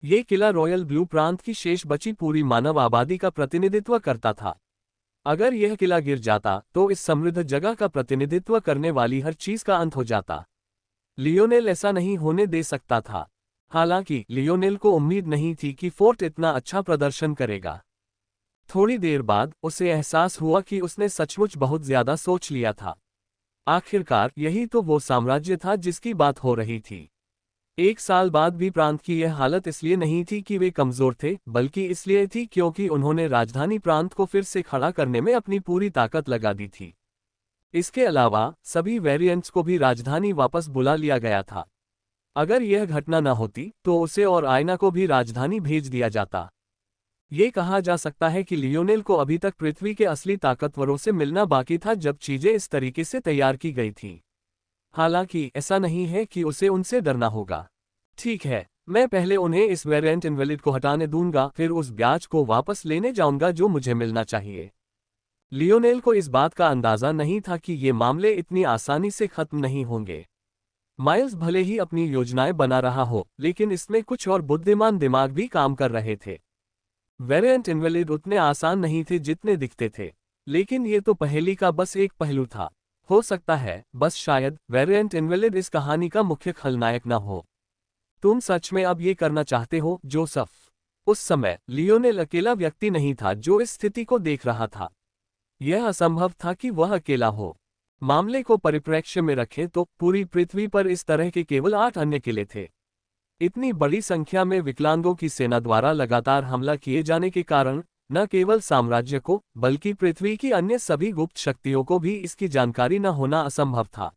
A: ये किला रॉयल ब्लू प्रांत की शेष बची पूरी मानव आबादी का प्रतिनिधित्व करता था। अगर यह किला गिर जाता तो इस समृद्ध जगह का प्रतिनिधित्व करने वाली हर चीज का अंत हो जाता। लियोनेल ऐसा नहीं होने दे सकता था। हालांकि लियोनेल को उम्मीद नहीं थी कि फोर्ट इतना अच्छा प्रदर्शन करेगा। थोड़ी देर बाद उसे एहसास हुआ कि उसने सचमुच बहुत ज्यादा सोच लिया था। आखिरकार यही तो वो साम्राज्य था जिसकी बात हो रही थी। 1 साल बाद भी प्रांत की यह हालत इसलिए नहीं थी कि वे कमजोर थे, बल्कि इसलिए थी क्योंकि उन्होंने राजधानी प्रांत को फिर से खड़ा करने में अपनी पूरी ताकत लगा दी थी। इसके अलावा सभी वेरिएंट्स को भी राजधानी वापस बुला लिया गया था। अगर यह घटना न होती तो उसे और आयना को भी राजधानी भेज दिया जाता। ये कहा जा सकता है कि लियोनेल को अभी तक पृथ्वी के असली ताकतवरों से मिलना बाकी था जब चीजें इस तरीके से तैयार की गई थीं। हालांकि ऐसा नहीं है कि उसे उनसे डरना होगा। ठीक है, मैं पहले उन्हें इस वेरिएंट इनवैलिड को हटाने दूंगा, फिर उस ब्याज को वापस लेने जाऊंगा जो मुझे मिलना चाहिए। लियोनेल को इस बात का अंदाजा नहीं था कि ये मामले इतनी आसानी से खत्म नहीं होंगे। माइल्स भले ही अपनी योजनाएं बना रहा हो, लेकिन इसमें कुछ और बुद्धिमान दिमाग भी काम कर रहे थे। वेरिएंट इनवैलिड उतने आसान नहीं थे जितने दिखते थे, लेकिन ये तो पहेली का बस एक पहलू था। हो सकता है, बस शायद, वेरिएंट इनवैलिड इस कहानी का मुख्य खलनायक न हो। तुम सच में अब ये करना चाहते हो, जोसेफ? उस समय लियोनेल अकेला व्यक्ति नहीं था जो इस स्थिति को देख रहा था। यह असंभव था कि वह अकेला हो। मामले को परिप्रेक्ष्य में रखें तो पूरी पृथ्वी पर इस तरह के केवल 8 अन्य किले थे। इतनी बड़ी संख्या में विकलांगों की सेना द्वारा लगातार हमला किए जाने के कारण न केवल साम्राज्य को बल्कि पृथ्वी की अन्य सभी गुप्त शक्तियों को भी इसकी जानकारी न होना असंभव था।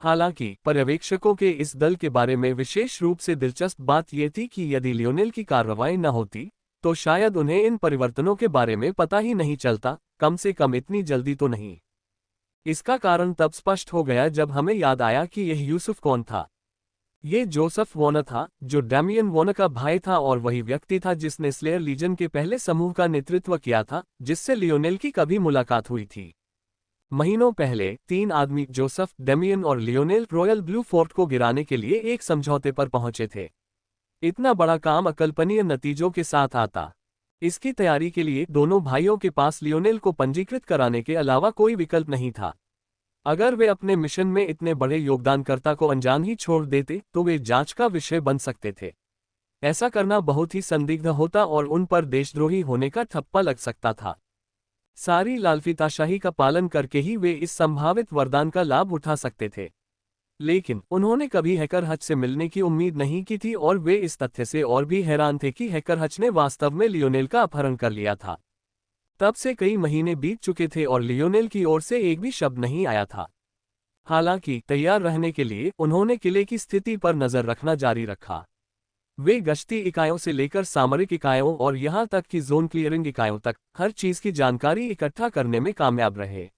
A: हालांकि पर्यवेक्षकों के इस दल के बारे में विशेष रूप से दिलचस्प बात यह थी कि यदि लियोनेल की कार्रवाई न होती तो शायद उन्हें इन परिवर्तनों के बारे में पता ही नहीं चलता, कम से कम इतनी जल्दी तो नहीं। इसका कारण तब स्पष्ट हो गया जब हमें याद आया कि यह यूसुफ कौन था। ये जोसेफ वॉर्नर था, जो डैमियन वॉर्नर का भाई था और वही व्यक्ति था जिसने स्लेयर लीजन के पहले समूह का नेतृत्व किया था जिससे लियोनेल की कभी मुलाकात हुई थी। महीनों पहले 3 आदमी जोसेफ, डेमियन और लियोनेल रॉयल ब्लू फोर्ट को गिराने के लिए एक समझौते पर पहुंचे थे। इतना बड़ा काम अकल्पनीय नतीजों के साथ आता। इसकी तैयारी के लिए दोनों भाइयों के पास लियोनेल को पंजीकृत कराने के अलावा कोई विकल्प नहीं था। अगर वे अपने मिशन में इतने बड़े योगदानकर्ता को अनजान ही छोड़ देते तो वे जांच का विषय बन सकते थे। ऐसा करना बहुत ही संदिग्ध होता और उन पर देशद्रोही होने का ठप्पा लग सकता था। सारी लालफिताशाही का पालन करके ही वे इस संभावित वरदान का लाभ उठा सकते थे। लेकिन उन्होंने कभी हैकर हच से मिलने की उम्मीद नहीं की थी और वे इस तथ्य से और भी हैरान थे कि हैकर हच ने वास्तव में लियोनेल का अपहरण कर लिया था। तब से कई महीने बीत चुके थे और लियोनेल की ओर से एक भी शब्द नहीं आया था। हालांकि तैयार रहने के लिए उन्होंने किले की स्थिति पर नजर रखना जारी रखा। वे गश्ती इकाइयों से लेकर सामरिक इकाइयों और यहां तक कि जोन क्लियरिंग इकाइयों तक हर चीज की जानकारी इकट्ठा करने में कामयाब रहे।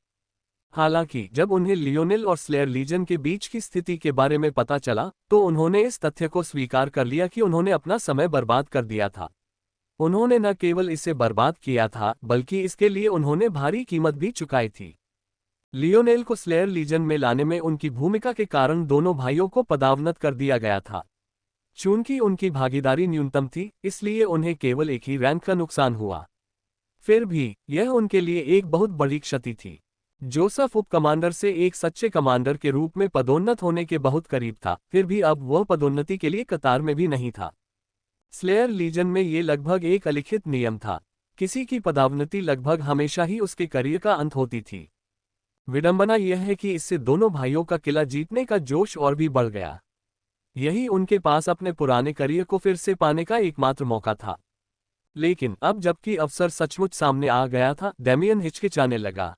A: हालांकि जब उन्हें लियोनेल और स्लेयर लीजन के बीच की स्थिति के बारे में पता चला तो उन्होंने इस तथ्य को स्वीकार कर लिया कि उन्होंने अपना समय बर्बाद कर दिया था। उन्होंने न केवल इसे बर्बाद किया था बल्कि इसके लिए उन्होंने भारी कीमत भी चुकाई थी। लियोनेल को स्लेयर लीजन में लाने में उनकी भूमिका के कारण दोनों भाइयों को पदावनत कर दिया गया था। चूंकि उनकी भागीदारी न्यूनतम थी, इसलिए उन्हें केवल एक ही रैंक का नुकसान हुआ। फिर भी यह उनके लिए एक बहुत बड़ी क्षति थी। जोसेफ उप कमांडर से एक सच्चे कमांडर के रूप में पदोन्नत होने के बहुत करीब था, फिर भी अब वह पदोन्नति के लिए कतार में भी नहीं था। स्लेयर लीजन में ये लगभग एक अलिखित नियम था। किसी की पदावनति लगभग हमेशा ही उसके करियर का अंत होती थी। विडंबना यह है कि इससे दोनों भाइयों का किला जीतने का जोश और भी बढ़ गया। यही उनके पास अपने पुराने करियर को फिर से पाने का एकमात्र मौका था। लेकिन अब जबकि अवसर सचमुच सामने आ गया था, डेमियन हिचकिचाने लगा।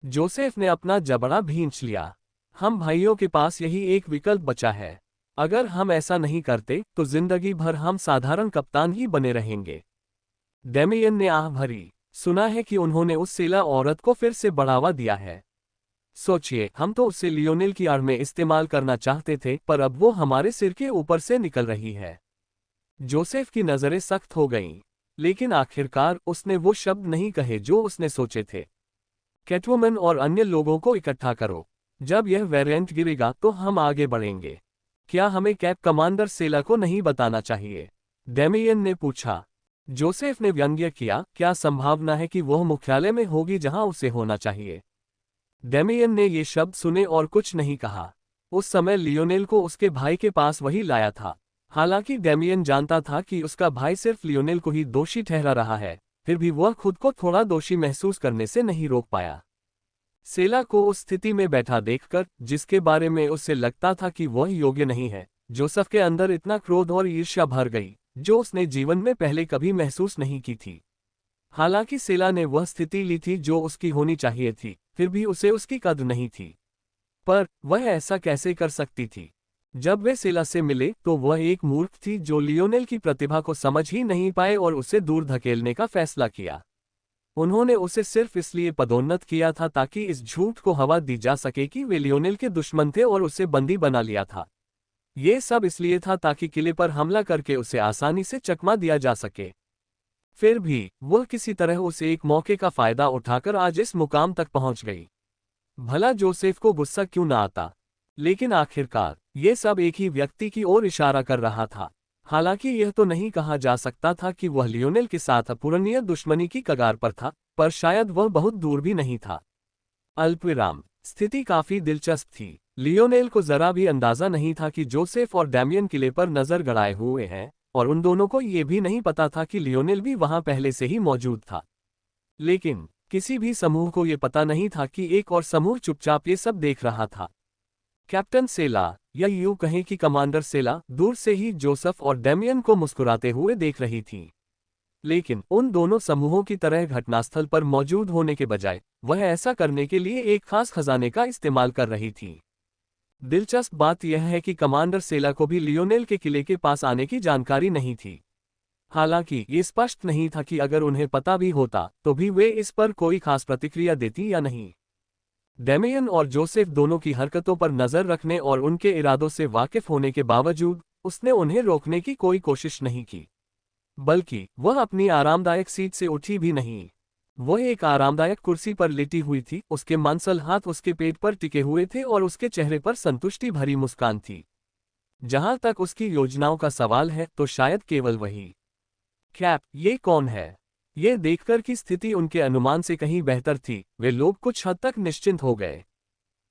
A: जोसेफ ने अपना जबड़ा भींच लिया। हम भाइयों के पास यही एक विकल्प बचा है। अगर हम ऐसा नहीं करते तो जिंदगी भर हम साधारण कप्तान ही बने रहेंगे। डेमियन ने आह भरी। सुना है कि उन्होंने उस सेला औरत को फिर से बढ़ावा दिया है। सोचिए, हम तो उसे लियोनेल की आड़ में इस्तेमाल करना चाहते थे, पर अब वो हमारे सिर के ऊपर से निकल रही है। जोसेफ की नजरें सख्त हो गईं, लेकिन आखिरकार उसने वो शब्द नहीं कहे जो उसने सोचे थे। कैटवुमन और अन्य लोगों को इकट्ठा करो। जब यह वेरिएंट गिरेगा तो हम आगे बढ़ेंगे। क्या हमें कैप कमांडर सेला को नहीं बताना चाहिए? डेमियन ने पूछा। जोसेफ ने व्यंग्य किया, क्या संभावना है कि वह मुख्यालय में होगी जहां उसे होना चाहिए? डेमियन ने ये शब्द सुने और कुछ नहीं कहा। उस समय लियोनेल को उसके भाई के पास वही लाया था। हालांकि डेमियन जानता था कि उसका भाई सिर्फ लियोनेल को ही दोषी ठहरा रहा है, फिर भी वह खुद को थोड़ा दोषी महसूस करने से नहीं रोक पाया। सेला को उस स्थिति में बैठा देखकर, जिसके बारे में उससे लगता था कि वह योग्य नहीं है, जोसेफ के अंदर इतना क्रोध और ईर्ष्या भर गई जो उसने जीवन में पहले कभी महसूस नहीं की थी। हालांकि सेला ने वह स्थिति ली थी जो उसकी होनी चाहिए थी, फिर भी उसे उसकी कद्र नहीं थी। पर वह ऐसा कैसे कर सकती थी? जब वे सेला से मिले तो वह एक मूर्ख थी जो लियोनेल की प्रतिभा को समझ ही नहीं पाए और उसे दूर धकेलने का फैसला किया। उन्होंने उसे सिर्फ इसलिए पदोन्नत किया था ताकि इस झूठ को हवा दी जा सके कि वे लियोनेल के दुश्मन थे और उसे बंदी बना लिया था। ये सब इसलिए था ताकि किले पर हमला करके उसे आसानी से चकमा दिया जा सके। फिर भी वह किसी तरह उस एक मौके का फायदा उठाकर आज इस मुकाम तक पहुंच गई। भला जोसेफ को गुस्सा क्यों ना आता? लेकिन आखिरकार ये सब एक ही व्यक्ति की ओर इशारा कर रहा था। हालांकि यह तो नहीं कहा जा सकता था कि वह लियोनेल के साथ अपूरणीय दुश्मनी की कगार पर था, पर शायद वह बहुत दूर भी नहीं था। अल्पविराम। स्थिति काफी दिलचस्प थी। लियोनेल को जरा भी अंदाजा नहीं था कि जोसेफ और डेमियन किले पर नजर गड़ाए हुए हैं, और उन दोनों को यह भी नहीं पता था कि लियोनेल भी वहां पहले से ही मौजूद था। लेकिन किसी भी समूह को यह पता नहीं था कि एक और समूह चुपचाप ये सब देख रहा था। कैप्टन सेला, या यूं कहें कि कमांडर सेला, दूर से ही जोसेफ और डेमियन को मुस्कुराते हुए देख रही थी। लेकिन उन दोनों समूहों की तरह घटनास्थल पर मौजूद होने के बजाय वह ऐसा करने के लिए एक खास खजाने का इस्तेमाल कर रही थी। दिलचस्प बात यह है कि कमांडर सेला को भी लियोनेल के किले के पास आने की जानकारी नहीं थी। हालांकि ये स्पष्ट नहीं था कि अगर उन्हें पता भी होता तो भी वे इस पर कोई खास प्रतिक्रिया देती या नहीं। डेमियन और जोसेफ दोनों की हरकतों पर नजर रखने और उनके इरादों से वाकिफ होने के बावजूद उसने उन्हें रोकने की कोई कोशिश नहीं की, बल्कि वह अपनी आरामदायक सीट से उठी भी नहीं। वह एक आरामदायक कुर्सी पर लेटी हुई थी, उसके मांसल हाथ उसके पेट पर टिके हुए थे और उसके चेहरे पर संतुष्टि भरी मुस्कान थी। जहां तक उसकी योजनाओं का सवाल है तो शायद केवल वही। कैप, ये कौन है? ये देखकर कि स्थिति उनके अनुमान से कहीं बेहतर थी, वे लोग कुछ हद तक निश्चिंत हो गए।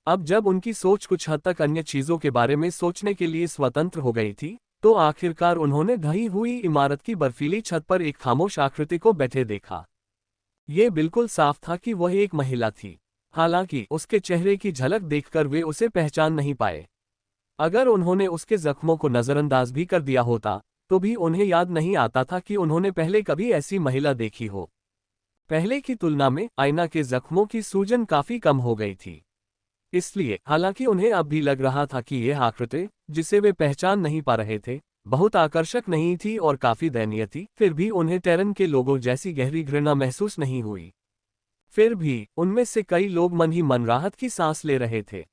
A: अब जब उनकी सोच कुछ हद तक अन्य चीजों के बारे में सोचने के लिए स्वतंत्र हो गई थी, तो आखिरकार उन्होंने ढही हुई इमारत की बर्फीली छत पर एक खामोश आकृति को बैठे देखा। ये बिल्कुल साफ था कि वह एक महिला थी। हालांकि उसके चेहरे की झलक देखकर वे उसे पहचान नहीं पाए। अगर उन्होंने उसके जख्मों को नजरअंदाज भी कर दिया होता, तो भी उन्हें याद नहीं आता था कि उन्होंने पहले कभी ऐसी महिला देखी हो। पहले की तुलना में आयना के जख्मों की सूजन काफी कम हो गई थी। इसलिए हालांकि उन्हें अब भी लग रहा था कि यह आकृति, जिसे वे पहचान नहीं पा रहे थे, बहुत आकर्षक नहीं थी और काफी दयनीय थी, फिर भी उन्हें टेरन के लोगों जैसी गहरी घृणा महसूस नहीं हुई। फिर भी उनमें से कई लोग मन ही मन राहत की सांस ले रहे थे।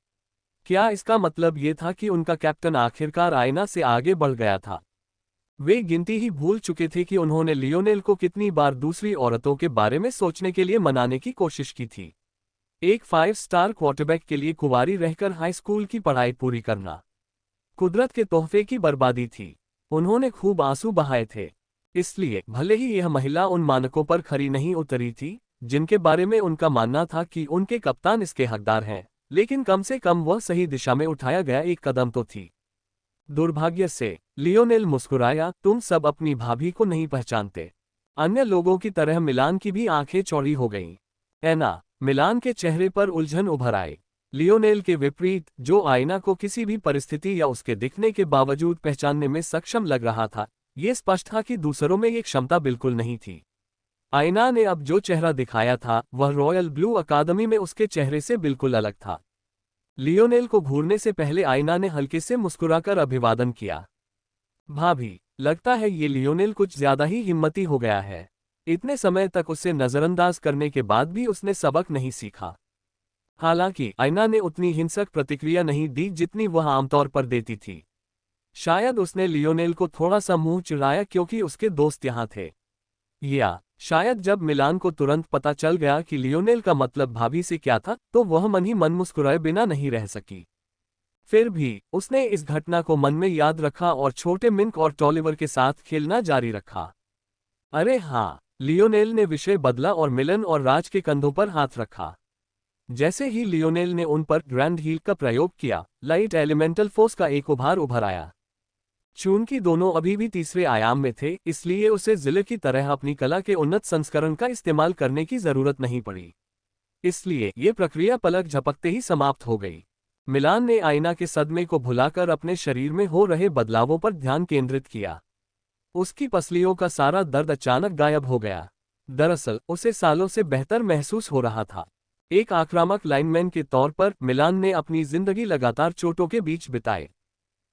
A: क्या इसका मतलब ये था कि उनका कैप्टन आखिरकार आयना से आगे बढ़ गया था? वे गिनती ही भूल चुके थे कि उन्होंने लियोनेल को कितनी बार दूसरी औरतों के बारे में सोचने के लिए मनाने की कोशिश की थी। एक 5 स्टार क्वार्टरबैक के लिए कुंवारी रहकर हाई स्कूल की पढ़ाई पूरी करना कुदरत के तोहफे की बर्बादी थी। उन्होंने खूब आंसू बहाए थे। इसलिए भले ही यह महिला उन मानकों पर खरी नहीं उतरी थी जिनके बारे में उनका मानना था कि उनके कप्तान इसके हकदार हैं, लेकिन कम से कम वह सही दिशा में उठाया गया एक कदम तो थी। दुर्भाग्य से लियोनेल मुस्कुराया, तुम सब अपनी भाभी को नहीं पहचानते। अन्य लोगों की तरह मिलान की भी आंखें चौड़ी हो गईं। एना, मिलान के चेहरे पर उलझन उभर आई। लियोनेल के विपरीत, जो आईना को किसी भी परिस्थिति या उसके दिखने के बावजूद पहचानने में सक्षम लग रहा था, ये स्पष्ट था कि दूसरों में ये क्षमता बिल्कुल नहीं थी। आईना ने अब जो चेहरा दिखाया था वह रॉयल ब्लू अकादमी में उसके चेहरे से बिल्कुल अलग था। लियोनेल को घूरने से पहले आईना ने हल्के से मुस्कुराकर अभिवादन किया। भाभी, लगता है ये लियोनेल कुछ ज्यादा ही हिम्मती हो गया है। इतने समय तक उसे नजरअंदाज करने के बाद भी उसने सबक नहीं सीखा। हालांकि आयना ने उतनी हिंसक प्रतिक्रिया नहीं दी जितनी वह आमतौर पर देती थी। शायद उसने लियोनेल को थोड़ा सा मुंह चिढ़ाया क्योंकि उसके दोस्त यहाँ थे, या शायद जब मिलान को तुरंत पता चल गया कि लियोनेल का मतलब भाभी से क्या था, तो वह मन ही मन मुस्कुराए बिना नहीं रह सकी। फिर भी उसने इस घटना को मन में याद रखा और छोटे मिंक और टॉलिवर के साथ खेलना जारी रखा। अरे हाँ, लियोनेल ने विषय बदला और मिलन और राज के कंधों पर हाथ रखा। जैसे ही लियोनेल ने उन पर ग्रैंड हील का प्रयोग किया, लाइट एलिमेंटल फोर्स का एक उभार उभर आया। चूंकि दोनों अभी भी तीसरे आयाम में थे, इसलिए उसे जिले की तरह अपनी कला के उन्नत संस्करण का इस्तेमाल करने की जरूरत नहीं पड़ी। इसलिए ये प्रक्रिया पलक झपकते ही समाप्त हो गई। मिलान ने आईना के सदमे को भुलाकर अपने शरीर में हो रहे बदलावों पर ध्यान केंद्रित किया। उसकी पसलियों का सारा दर्द अचानक गायब हो गया। दरअसल उसे सालों से बेहतर महसूस हो रहा था। एक आक्रामक लाइनमैन के तौर पर मिलान ने अपनी जिंदगी लगातार चोटों के बीच बिताए।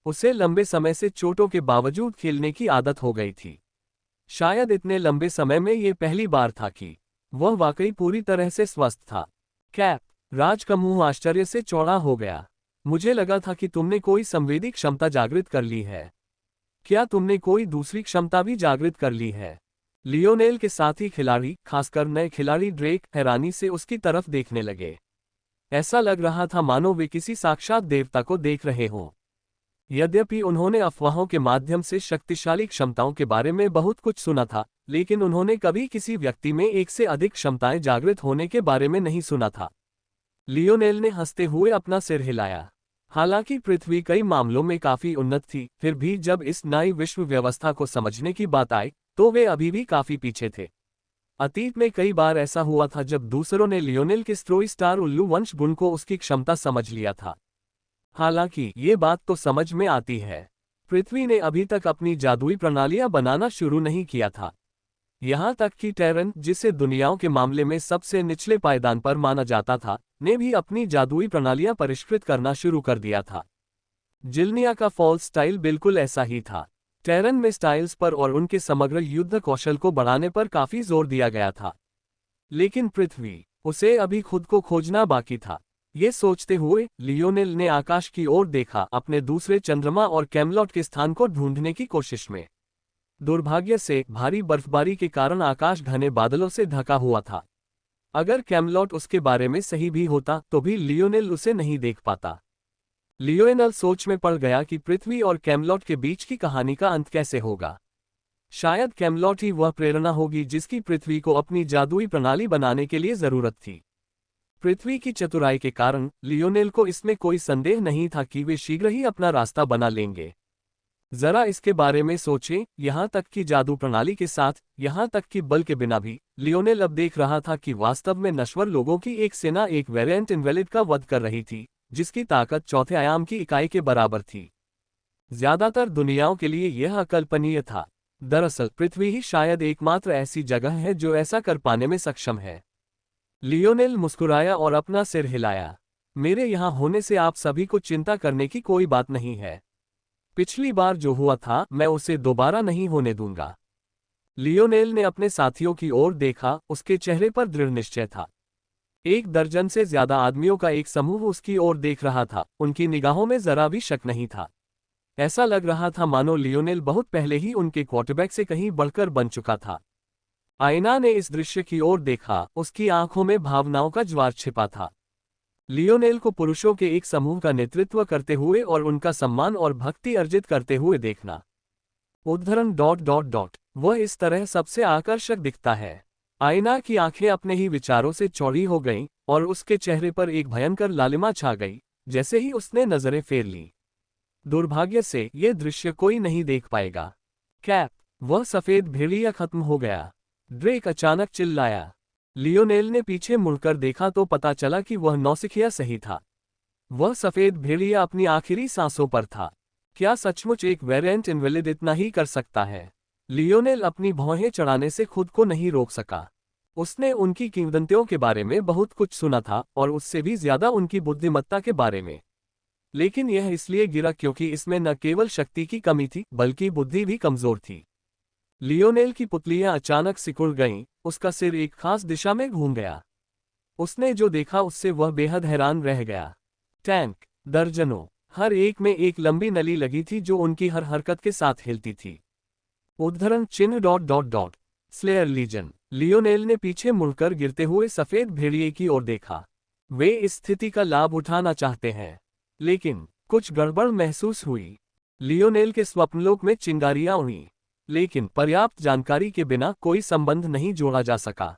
A: उसे लंबे समय से चोटों के बावजूद खेलने की आदत हो गई थी। शायद इतने लंबे समय में ये पहली बार था कि वह वाकई पूरी तरह से स्वस्थ था। कैप, राज का मुंह आश्चर्य से चौड़ा हो गया। मुझे लगा था कि तुमने कोई संवेदी क्षमता जागृत कर ली है। क्या तुमने कोई दूसरी क्षमता भी जागृत कर ली है? लियोनेल के साथी खिलाड़ी, खासकर नए खिलाड़ी ड्रेक, हैरानी से उसकी तरफ देखने लगे। ऐसा लग रहा था मानो वे किसी साक्षात देवता को देख रहे हों। यद्यपि उन्होंने अफवाहों के माध्यम से शक्तिशाली क्षमताओं के बारे में बहुत कुछ सुना था, लेकिन उन्होंने कभी किसी व्यक्ति में एक से अधिक क्षमताएं जागृत होने के बारे में नहीं सुना था। लियोनेल ने हंसते हुए अपना सिर हिलाया। हालांकि पृथ्वी कई मामलों में काफी उन्नत थी, फिर भी जब इस नई विश्व व्यवस्था को समझने की बात आई, तो वे अभी भी काफी पीछे थे। अतीत में कई बार ऐसा हुआ था जब दूसरों ने लियोनेल के स्ट्रोई स्टार उल्लू वंश गुण को उसकी क्षमता समझ लिया था। हालांकि ये बात तो समझ में आती है, पृथ्वी ने अभी तक अपनी जादुई प्रणालियां बनाना शुरू नहीं किया था। यहां तक कि टेरन, जिसे दुनियाओं के मामले में सबसे निचले पायदान पर माना जाता था, ने भी अपनी जादुई प्रणालियां परिष्कृत करना शुरू कर दिया था। जिल्निया का फॉल स्टाइल बिल्कुल ऐसा ही था। टेरन में स्टाइल्स पर और उनके समग्र युद्ध कौशल को बढ़ाने पर काफी जोर दिया गया था। लेकिन पृथ्वी, उसे अभी खुद को खोजना बाकी था। ये सोचते हुए लियोनेल ने आकाश की ओर देखा, अपने दूसरे चंद्रमा और कैमलॉट के स्थान को ढूंढने की कोशिश में। दुर्भाग्य से भारी बर्फबारी के कारण आकाश घने बादलों से ढका हुआ था। अगर कैमलॉट उसके बारे में सही भी होता तो भी लियोनेल उसे नहीं देख पाता। लियोनेल सोच में पड़ गया कि पृथ्वी और कैमलॉट के बीच की कहानी का अंत कैसे होगा। शायद कैमलॉट ही वह प्रेरणा होगी जिसकी पृथ्वी को अपनी जादुई प्रणाली बनाने के लिए जरूरत थी। पृथ्वी की चतुराई के कारण लियोनेल को इसमें कोई संदेह नहीं था कि वे शीघ्र ही अपना रास्ता बना लेंगे। जरा इसके बारे में सोचें, यहाँ तक कि जादू प्रणाली के साथ, यहाँ तक कि बल के बिना भी, लियोनेल अब देख रहा था कि वास्तव में नश्वर लोगों की एक सेना एक वेरिएंट इनवैलिड का वध कर रही थी, जिसकी ताकत चौथे आयाम की इकाई के बराबर थी। ज्यादातर दुनियाओं के लिए यह अकल्पनीय था। दरअसल पृथ्वी ही शायद एकमात्र ऐसी जगह है जो ऐसा कर पाने में सक्षम है। लियोनेल मुस्कुराया और अपना सिर हिलाया। मेरे यहाँ होने से आप सभी को चिंता करने की कोई बात नहीं है। पिछली बार जो हुआ था मैं उसे दोबारा नहीं होने दूंगा। लियोनेल ने अपने साथियों की ओर देखा, उसके चेहरे पर दृढ़ निश्चय था। 1 दर्जन से ज्यादा आदमियों का एक समूह उसकी ओर देख रहा था, उनकी निगाहों में जरा भी शक नहीं था। ऐसा लग रहा था मानो लियोनेल बहुत पहले ही उनके क्वार्टरबैक से कहीं बढ़कर बन चुका था। आयना ने इस दृश्य की ओर देखा, उसकी आंखों में भावनाओं का ज्वार छिपा था। लियोनेल को पुरुषों के एक समूह का नेतृत्व करते हुए और उनका सम्मान और भक्ति अर्जित करते हुए देखना। उद्धरण ... वह इस तरह सबसे आकर्षक दिखता है। आयना की आंखें अपने ही विचारों से चौड़ी हो गईं और उसके चेहरे पर एक भयंकर लालिमा छा गई जैसे ही उसने नजरें फेर ली। दुर्भाग्य से ये दृश्य कोई नहीं देख पाएगा। कैप, वह सफेद भेड़िया खत्म हो गया। ड्रेक अचानक चिल्लाया। लियोनेल ने पीछे मुड़कर देखा तो पता चला कि वह नौसिखिया सही था। वह सफेद भेड़िया अपनी आखिरी सांसों पर था। क्या सचमुच एक वेरिएंट इनवैलिड इतना ही कर सकता है? लियोनेल अपनी भौहें चढ़ाने से खुद को नहीं रोक सका। उसने उनकी किंवदंतियों के बारे में बहुत कुछ सुना था और उससे भी ज्यादा उनकी बुद्धिमत्ता के बारे में। लेकिन यह इसलिए गिरा क्योंकि इसमें न केवल शक्ति की कमी थी बल्कि बुद्धि भी कमजोर थी। लियोनेल की पुतलियां अचानक सिकुड़ गईं, उसका सिर एक खास दिशा में घूम गया। उसने जो देखा उससे वह बेहद हैरान रह गया। टैंक, दर्जनों, हर एक में एक लंबी नली लगी थी जो उनकी हर हरकत के साथ हिलती थी। उद्धरण ... स्लेयर लीजन। लियोनेल ने पीछे मुड़कर गिरते हुए सफेद भेड़िए की ओर देखा। वे इस स्थिति का लाभ उठाना चाहते हैं, लेकिन कुछ गड़बड़ महसूस हुई। लियोनेल के स्वप्नलोक में चिंगारियां उड़ीं, लेकिन पर्याप्त जानकारी के बिना कोई संबंध नहीं जोड़ा जा सका।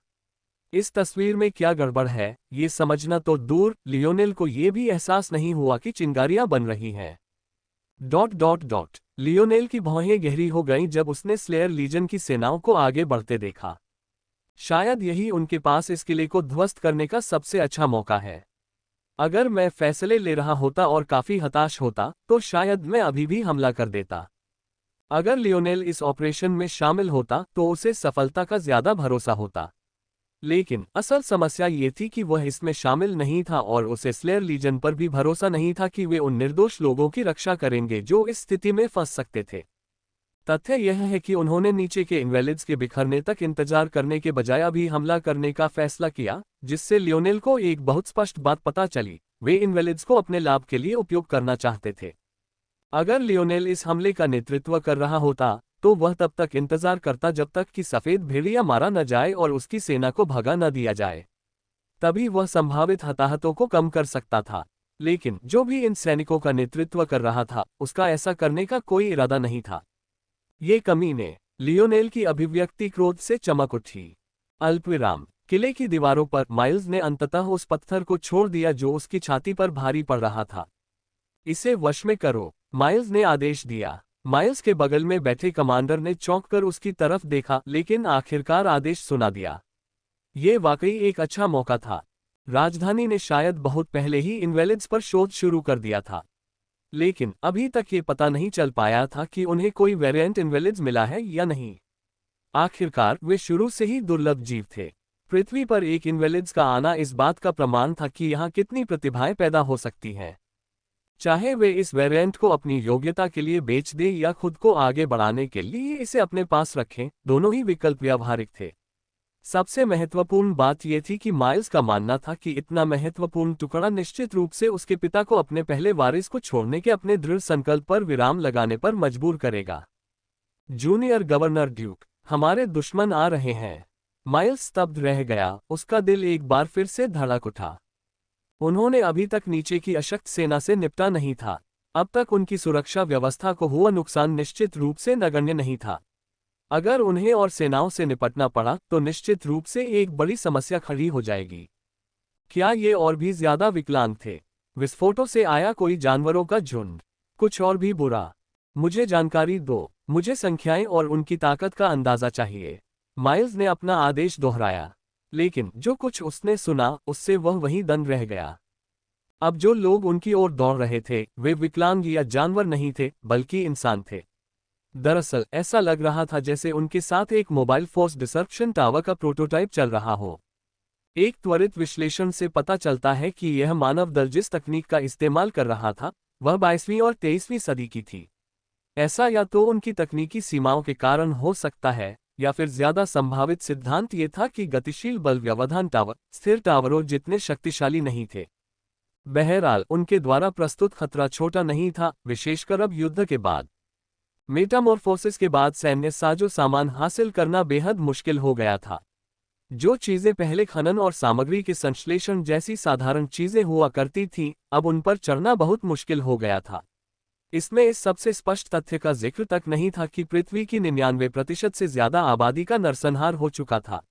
A: इस तस्वीर में क्या गड़बड़ है ये समझना तो दूर, लियोनेल को ये भी एहसास नहीं हुआ कि चिंगारियां बन रही हैं। ... लियोनेल की भौहें गहरी हो गईं जब उसने स्लेयर लीजन की सेनाओं को आगे बढ़ते देखा। शायद यही उनके पास इस किले को ध्वस्त करने का सबसे अच्छा मौका है। अगर मैं फैसले ले रहा होता और काफी हताश होता तो शायद मैं अभी भी हमला कर देता। अगर लियोनेल इस ऑपरेशन में शामिल होता तो उसे सफलता का ज्यादा भरोसा होता। लेकिन असल समस्या ये थी कि वह इसमें शामिल नहीं था और उसे स्लेयर लीजन पर भी भरोसा नहीं था कि वे उन निर्दोष लोगों की रक्षा करेंगे जो इस स्थिति में फंस सकते थे। तथ्य यह है कि उन्होंने नीचे के इनवैलिड्स के बिखरने तक इंतजार करने के बजाय अभी हमला करने का फैसला किया, जिससे लियोनेल को एक बहुत स्पष्ट बात पता चली, वे इनवैलिड्स को अपने लाभ के लिए उपयोग करना चाहते थे। अगर लियोनेल इस हमले का नेतृत्व कर रहा होता तो वह तब तक इंतजार करता जब तक कि सफेद भेड़िया मारा न जाए और उसकी सेना को भगा न दिया जाए। तभी वह संभावित हताहतों को कम कर सकता था। लेकिन जो भी इन सैनिकों का नेतृत्व कर रहा था उसका ऐसा करने का कोई इरादा नहीं था। ये कमीने। लियोनेल की अभिव्यक्ति क्रोध से चमक उठी। अल्पविराम। किले की दीवारों पर माइल्स ने अंततः उस पत्थर को छोड़ दिया जो उसकी छाती पर भारी पड़ रहा था। इसे वश में करो, माइल्स ने आदेश दिया। माइल्स के बगल में बैठे कमांडर ने चौंककर उसकी तरफ देखा लेकिन आखिरकार आदेश सुना दिया। ये वाकई एक अच्छा मौका था। राजधानी ने शायद बहुत पहले ही इनवैलिड्स पर शोध शुरू कर दिया था, लेकिन अभी तक ये पता नहीं चल पाया था कि उन्हें कोई वेरिएंट इनवैलिड्स मिला है या नहीं। आखिरकार वे शुरू से ही दुर्लभ जीव थे। पृथ्वी पर एक इनवैलिड्स का आना इस बात का प्रमाण था कि यहाँ कितनी प्रतिभाएं पैदा हो सकती हैं। चाहे वे इस वेरिएंट को अपनी योग्यता के लिए बेच दें या खुद को आगे बढ़ाने के लिए इसे अपने पास रखें, दोनों ही विकल्प व्यावहारिक थे। सबसे महत्वपूर्ण बात यह थी कि माइल्स का मानना था कि इतना महत्वपूर्ण टुकड़ा निश्चित रूप से उसके पिता को अपने पहले वारिस को छोड़ने के अपने दृढ़ संकल्प पर विराम लगाने पर मजबूर करेगा। जूनियर गवर्नर ड्यूक, हमारे दुश्मन आ रहे हैं। माइल्स स्तब्ध रह गया, उसका दिल एक बार फिर से धड़क उठा। उन्होंने अभी तक नीचे की अशक्त सेना से निपटा नहीं था। अब तक उनकी सुरक्षा व्यवस्था को हुआ नुकसान निश्चित रूप से नगण्य नहीं था। अगर उन्हें और सेनाओं से निपटना पड़ा तो निश्चित रूप से एक बड़ी समस्या खड़ी हो जाएगी। क्या ये और भी ज्यादा विकलांग थे? विस्फोटों से आया कोई जानवरों का झुंड? कुछ और भी बुरा? मुझे जानकारी दो, मुझे संख्याएं और उनकी ताकत का अंदाजा चाहिए। माइल्स ने अपना आदेश दोहराया, लेकिन जो कुछ उसने सुना उससे वह वहीं दंग रह गया। अब जो लोग उनकी ओर दौड़ रहे थे वे विकलांग या जानवर नहीं थे, बल्कि इंसान थे। दरअसल ऐसा लग रहा था जैसे उनके साथ एक मोबाइल फोर्स डिसरप्शन टावर का प्रोटोटाइप चल रहा हो। एक त्वरित विश्लेषण से पता चलता है कि यह मानव दल जिस तकनीक का इस्तेमाल कर रहा था वह 22वीं और 23वीं सदी की थी। ऐसा या तो उनकी तकनीकी सीमाओं के कारण हो सकता है, या फिर ज्यादा संभावित सिद्धांत ये था कि गतिशील बल व्यवधान टावर स्थिर टावरों जितने शक्तिशाली नहीं थे। बहरहाल उनके द्वारा प्रस्तुत खतरा छोटा नहीं था, विशेषकर अब युद्ध के बाद। मेटामॉर्फोसिस के बाद सैन्य साजो सामान हासिल करना बेहद मुश्किल हो गया था। जो चीजें पहले खनन और सामग्री के संश्लेषण जैसी साधारण चीजें हुआ करती थीं, अब उन पर चढ़ना बहुत मुश्किल हो गया था। इसमें इस सबसे स्पष्ट तथ्य का जिक्र तक नहीं था कि पृथ्वी की 99% से ज्यादा आबादी का नरसंहार हो चुका था।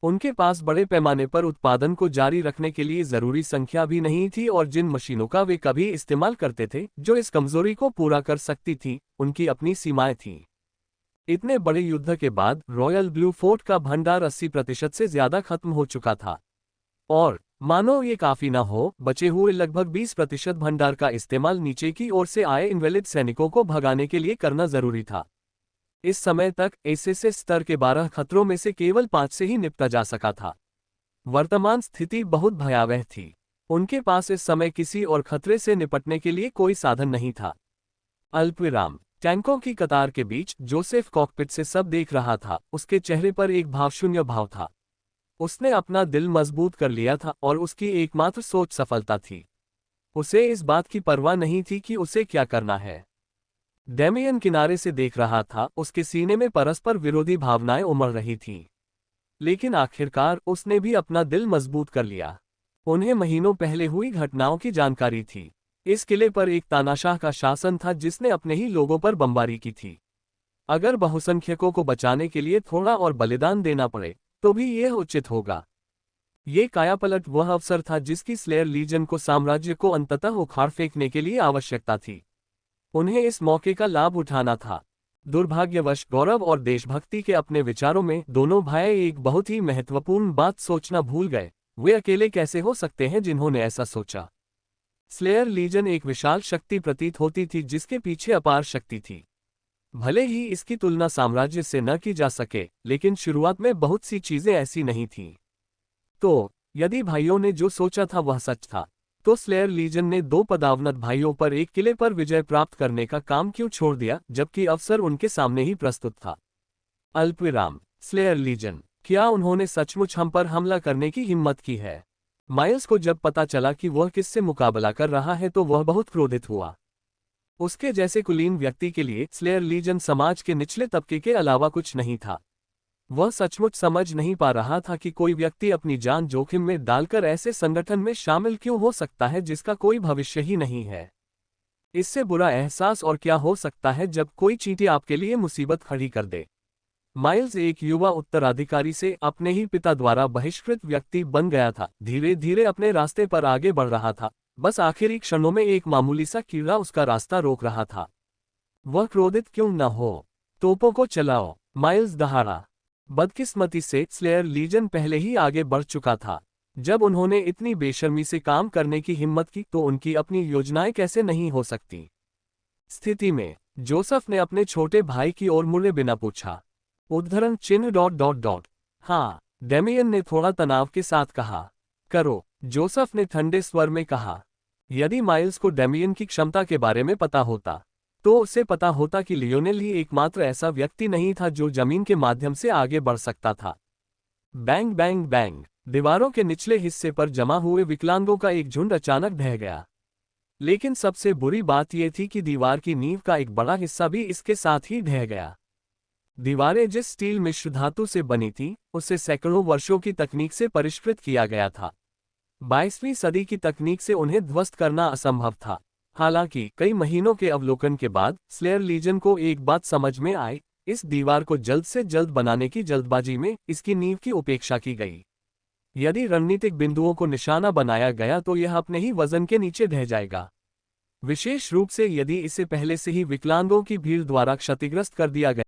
A: उनके पास बड़े पैमाने पर उत्पादन को जारी रखने के लिए जरूरी संख्या भी नहीं थी, और जिन मशीनों का वे कभी इस्तेमाल करते थे जो इस कमजोरी को पूरा कर सकती थीं, उनकी अपनी सीमाएं थीं। इतने बड़े युद्ध के बाद रॉयल ब्लू फोर्ट का भंडार 80% से ज्यादा खत्म हो चुका था, और मानो ये काफी न हो, बचे हुए लगभग 20% भंडार का इस्तेमाल नीचे की ओर से आए इनवैलिड सैनिकों को भगाने के लिए करना जरूरी था। इस समय तक एसएसएस स्तर के 12 खतरों में से केवल 5 से ही निपटा जा सका था। वर्तमान स्थिति बहुत भयावह थी। उनके पास इस समय किसी और खतरे से निपटने के लिए कोई साधन नहीं था। अल्पविराम। टैंकों की कतार के बीच जोसेफ कॉकपिट से सब देख रहा था। उसके चेहरे पर एक भावशून्य भाव था। उसने अपना दिल मजबूत कर लिया था और उसकी एकमात्र सोच सफलता थी। उसे इस बात की परवाह नहीं थी कि उसे क्या करना है। डेमियन किनारे से देख रहा था, उसके सीने में परस्पर विरोधी भावनाएं उमड़ रही थीं। लेकिन आखिरकार उसने भी अपना दिल मजबूत कर लिया। उन्हें महीनों पहले हुई घटनाओं की जानकारी थी। इस किले पर एक तानाशाह का शासन था जिसने अपने ही लोगों पर बमबारी की थी। अगर बहुसंख्यकों को बचाने के लिए थोड़ा और बलिदान देना पड़े तो भी यह उचित होगा। ये कायापलट वह अवसर था जिसकी स्लेयर लीजन को साम्राज्य को अंततः उखाड़ फेंकने के लिए आवश्यकता थी। उन्हें इस मौके का लाभ उठाना था। दुर्भाग्यवश गौरव और देशभक्ति के अपने विचारों में दोनों भाई एक बहुत ही महत्वपूर्ण बात सोचना भूल गए। वे अकेले कैसे हो सकते हैं जिन्होंने ऐसा सोचा। स्लेयर लीजन एक विशाल शक्ति प्रतीत होती थी जिसके पीछे अपार शक्ति थी। भले ही इसकी तुलना साम्राज्य से न की जा सके, लेकिन शुरुआत में बहुत सी चीजें ऐसी नहीं थीं। तो यदि भाइयों ने जो सोचा था वह सच था, तो स्लेयर लीजन ने 2 पदावनत भाइयों पर एक किले पर विजय प्राप्त करने का काम क्यों छोड़ दिया, जबकि अवसर उनके सामने ही प्रस्तुत था। अल्पविराम। स्लेयर लीजन, क्या उन्होंने सचमुच हम पर हमला करने की हिम्मत की है? माइल्स को जब पता चला कि वह किससे मुकाबला कर रहा है तो वह बहुत क्रोधित हुआ। उसके जैसे कुलीन व्यक्ति के लिए स्लेयर लीजन समाज के निचले तबके के अलावा कुछ नहीं था। वह सचमुच समझ नहीं पा रहा था कि कोई व्यक्ति अपनी जान जोखिम में डालकर ऐसे संगठन में शामिल क्यों हो सकता है जिसका कोई भविष्य ही नहीं है। इससे बुरा एहसास और क्या हो सकता है जब कोई चींटी आपके लिए मुसीबत खड़ी कर दे। माइल्स एक युवा उत्तराधिकारी से अपने ही पिता द्वारा बहिष्कृत व्यक्ति बन गया था, धीरे धीरे अपने रास्ते पर आगे बढ़ रहा था। बस आखिरी क्षणों में एक मामूली सा कीड़ा उसका रास्ता रोक रहा था। वह क्रोधित क्यों न हो? तोपों को चलाओ, माइल्स दहाड़ा। बदकिस्मती से स्लेयर लीजन पहले ही आगे बढ़ चुका था। जब उन्होंने इतनी बेशर्मी से काम करने की हिम्मत की तो उनकी अपनी योजनाएं कैसे नहीं हो सकती। स्थिति में जोसेफ ने अपने छोटे भाई की ओर मुड़े बिना पूछा। उद्धरण चिन्ह ... हाँ, डेमियन ने थोड़ा तनाव के साथ कहा। करो, जोसेफ ने ठंडे स्वर में कहा। यदि माइल्स को डेमियन की क्षमता के बारे में पता होता तो उसे पता होता कि लियोनेल ही एकमात्र ऐसा व्यक्ति नहीं था जो जमीन के माध्यम से आगे बढ़ सकता था। Bang bang bang. दीवारों के निचले हिस्से पर जमा हुए विकलांगों का एक झुंड अचानक ढह गया। लेकिन सबसे बुरी बात यह थी कि दीवार की नींव का एक बड़ा हिस्सा भी इसके साथ ही ढह गया। दीवारें जिस स्टील मिश्र धातु से बनी थी, उसे सैकड़ों वर्षों की तकनीक से परिष्कृत किया गया था। 22वीं सदी की तकनीक से उन्हें ध्वस्त करना असंभव था। हालांकि कई महीनों के अवलोकन के बाद स्लेयर लीजन को एक बात समझ में आई, इस दीवार को जल्द से जल्द बनाने की जल्दबाजी में इसकी नींव की उपेक्षा की गई। यदि रणनीतिक बिंदुओं को निशाना बनाया गया तो यह अपने ही वजन के नीचे ढह जाएगा, विशेष रूप से यदि इसे पहले से ही विकलांगों की भीड़ द्वारा क्षतिग्रस्त कर दिया गया।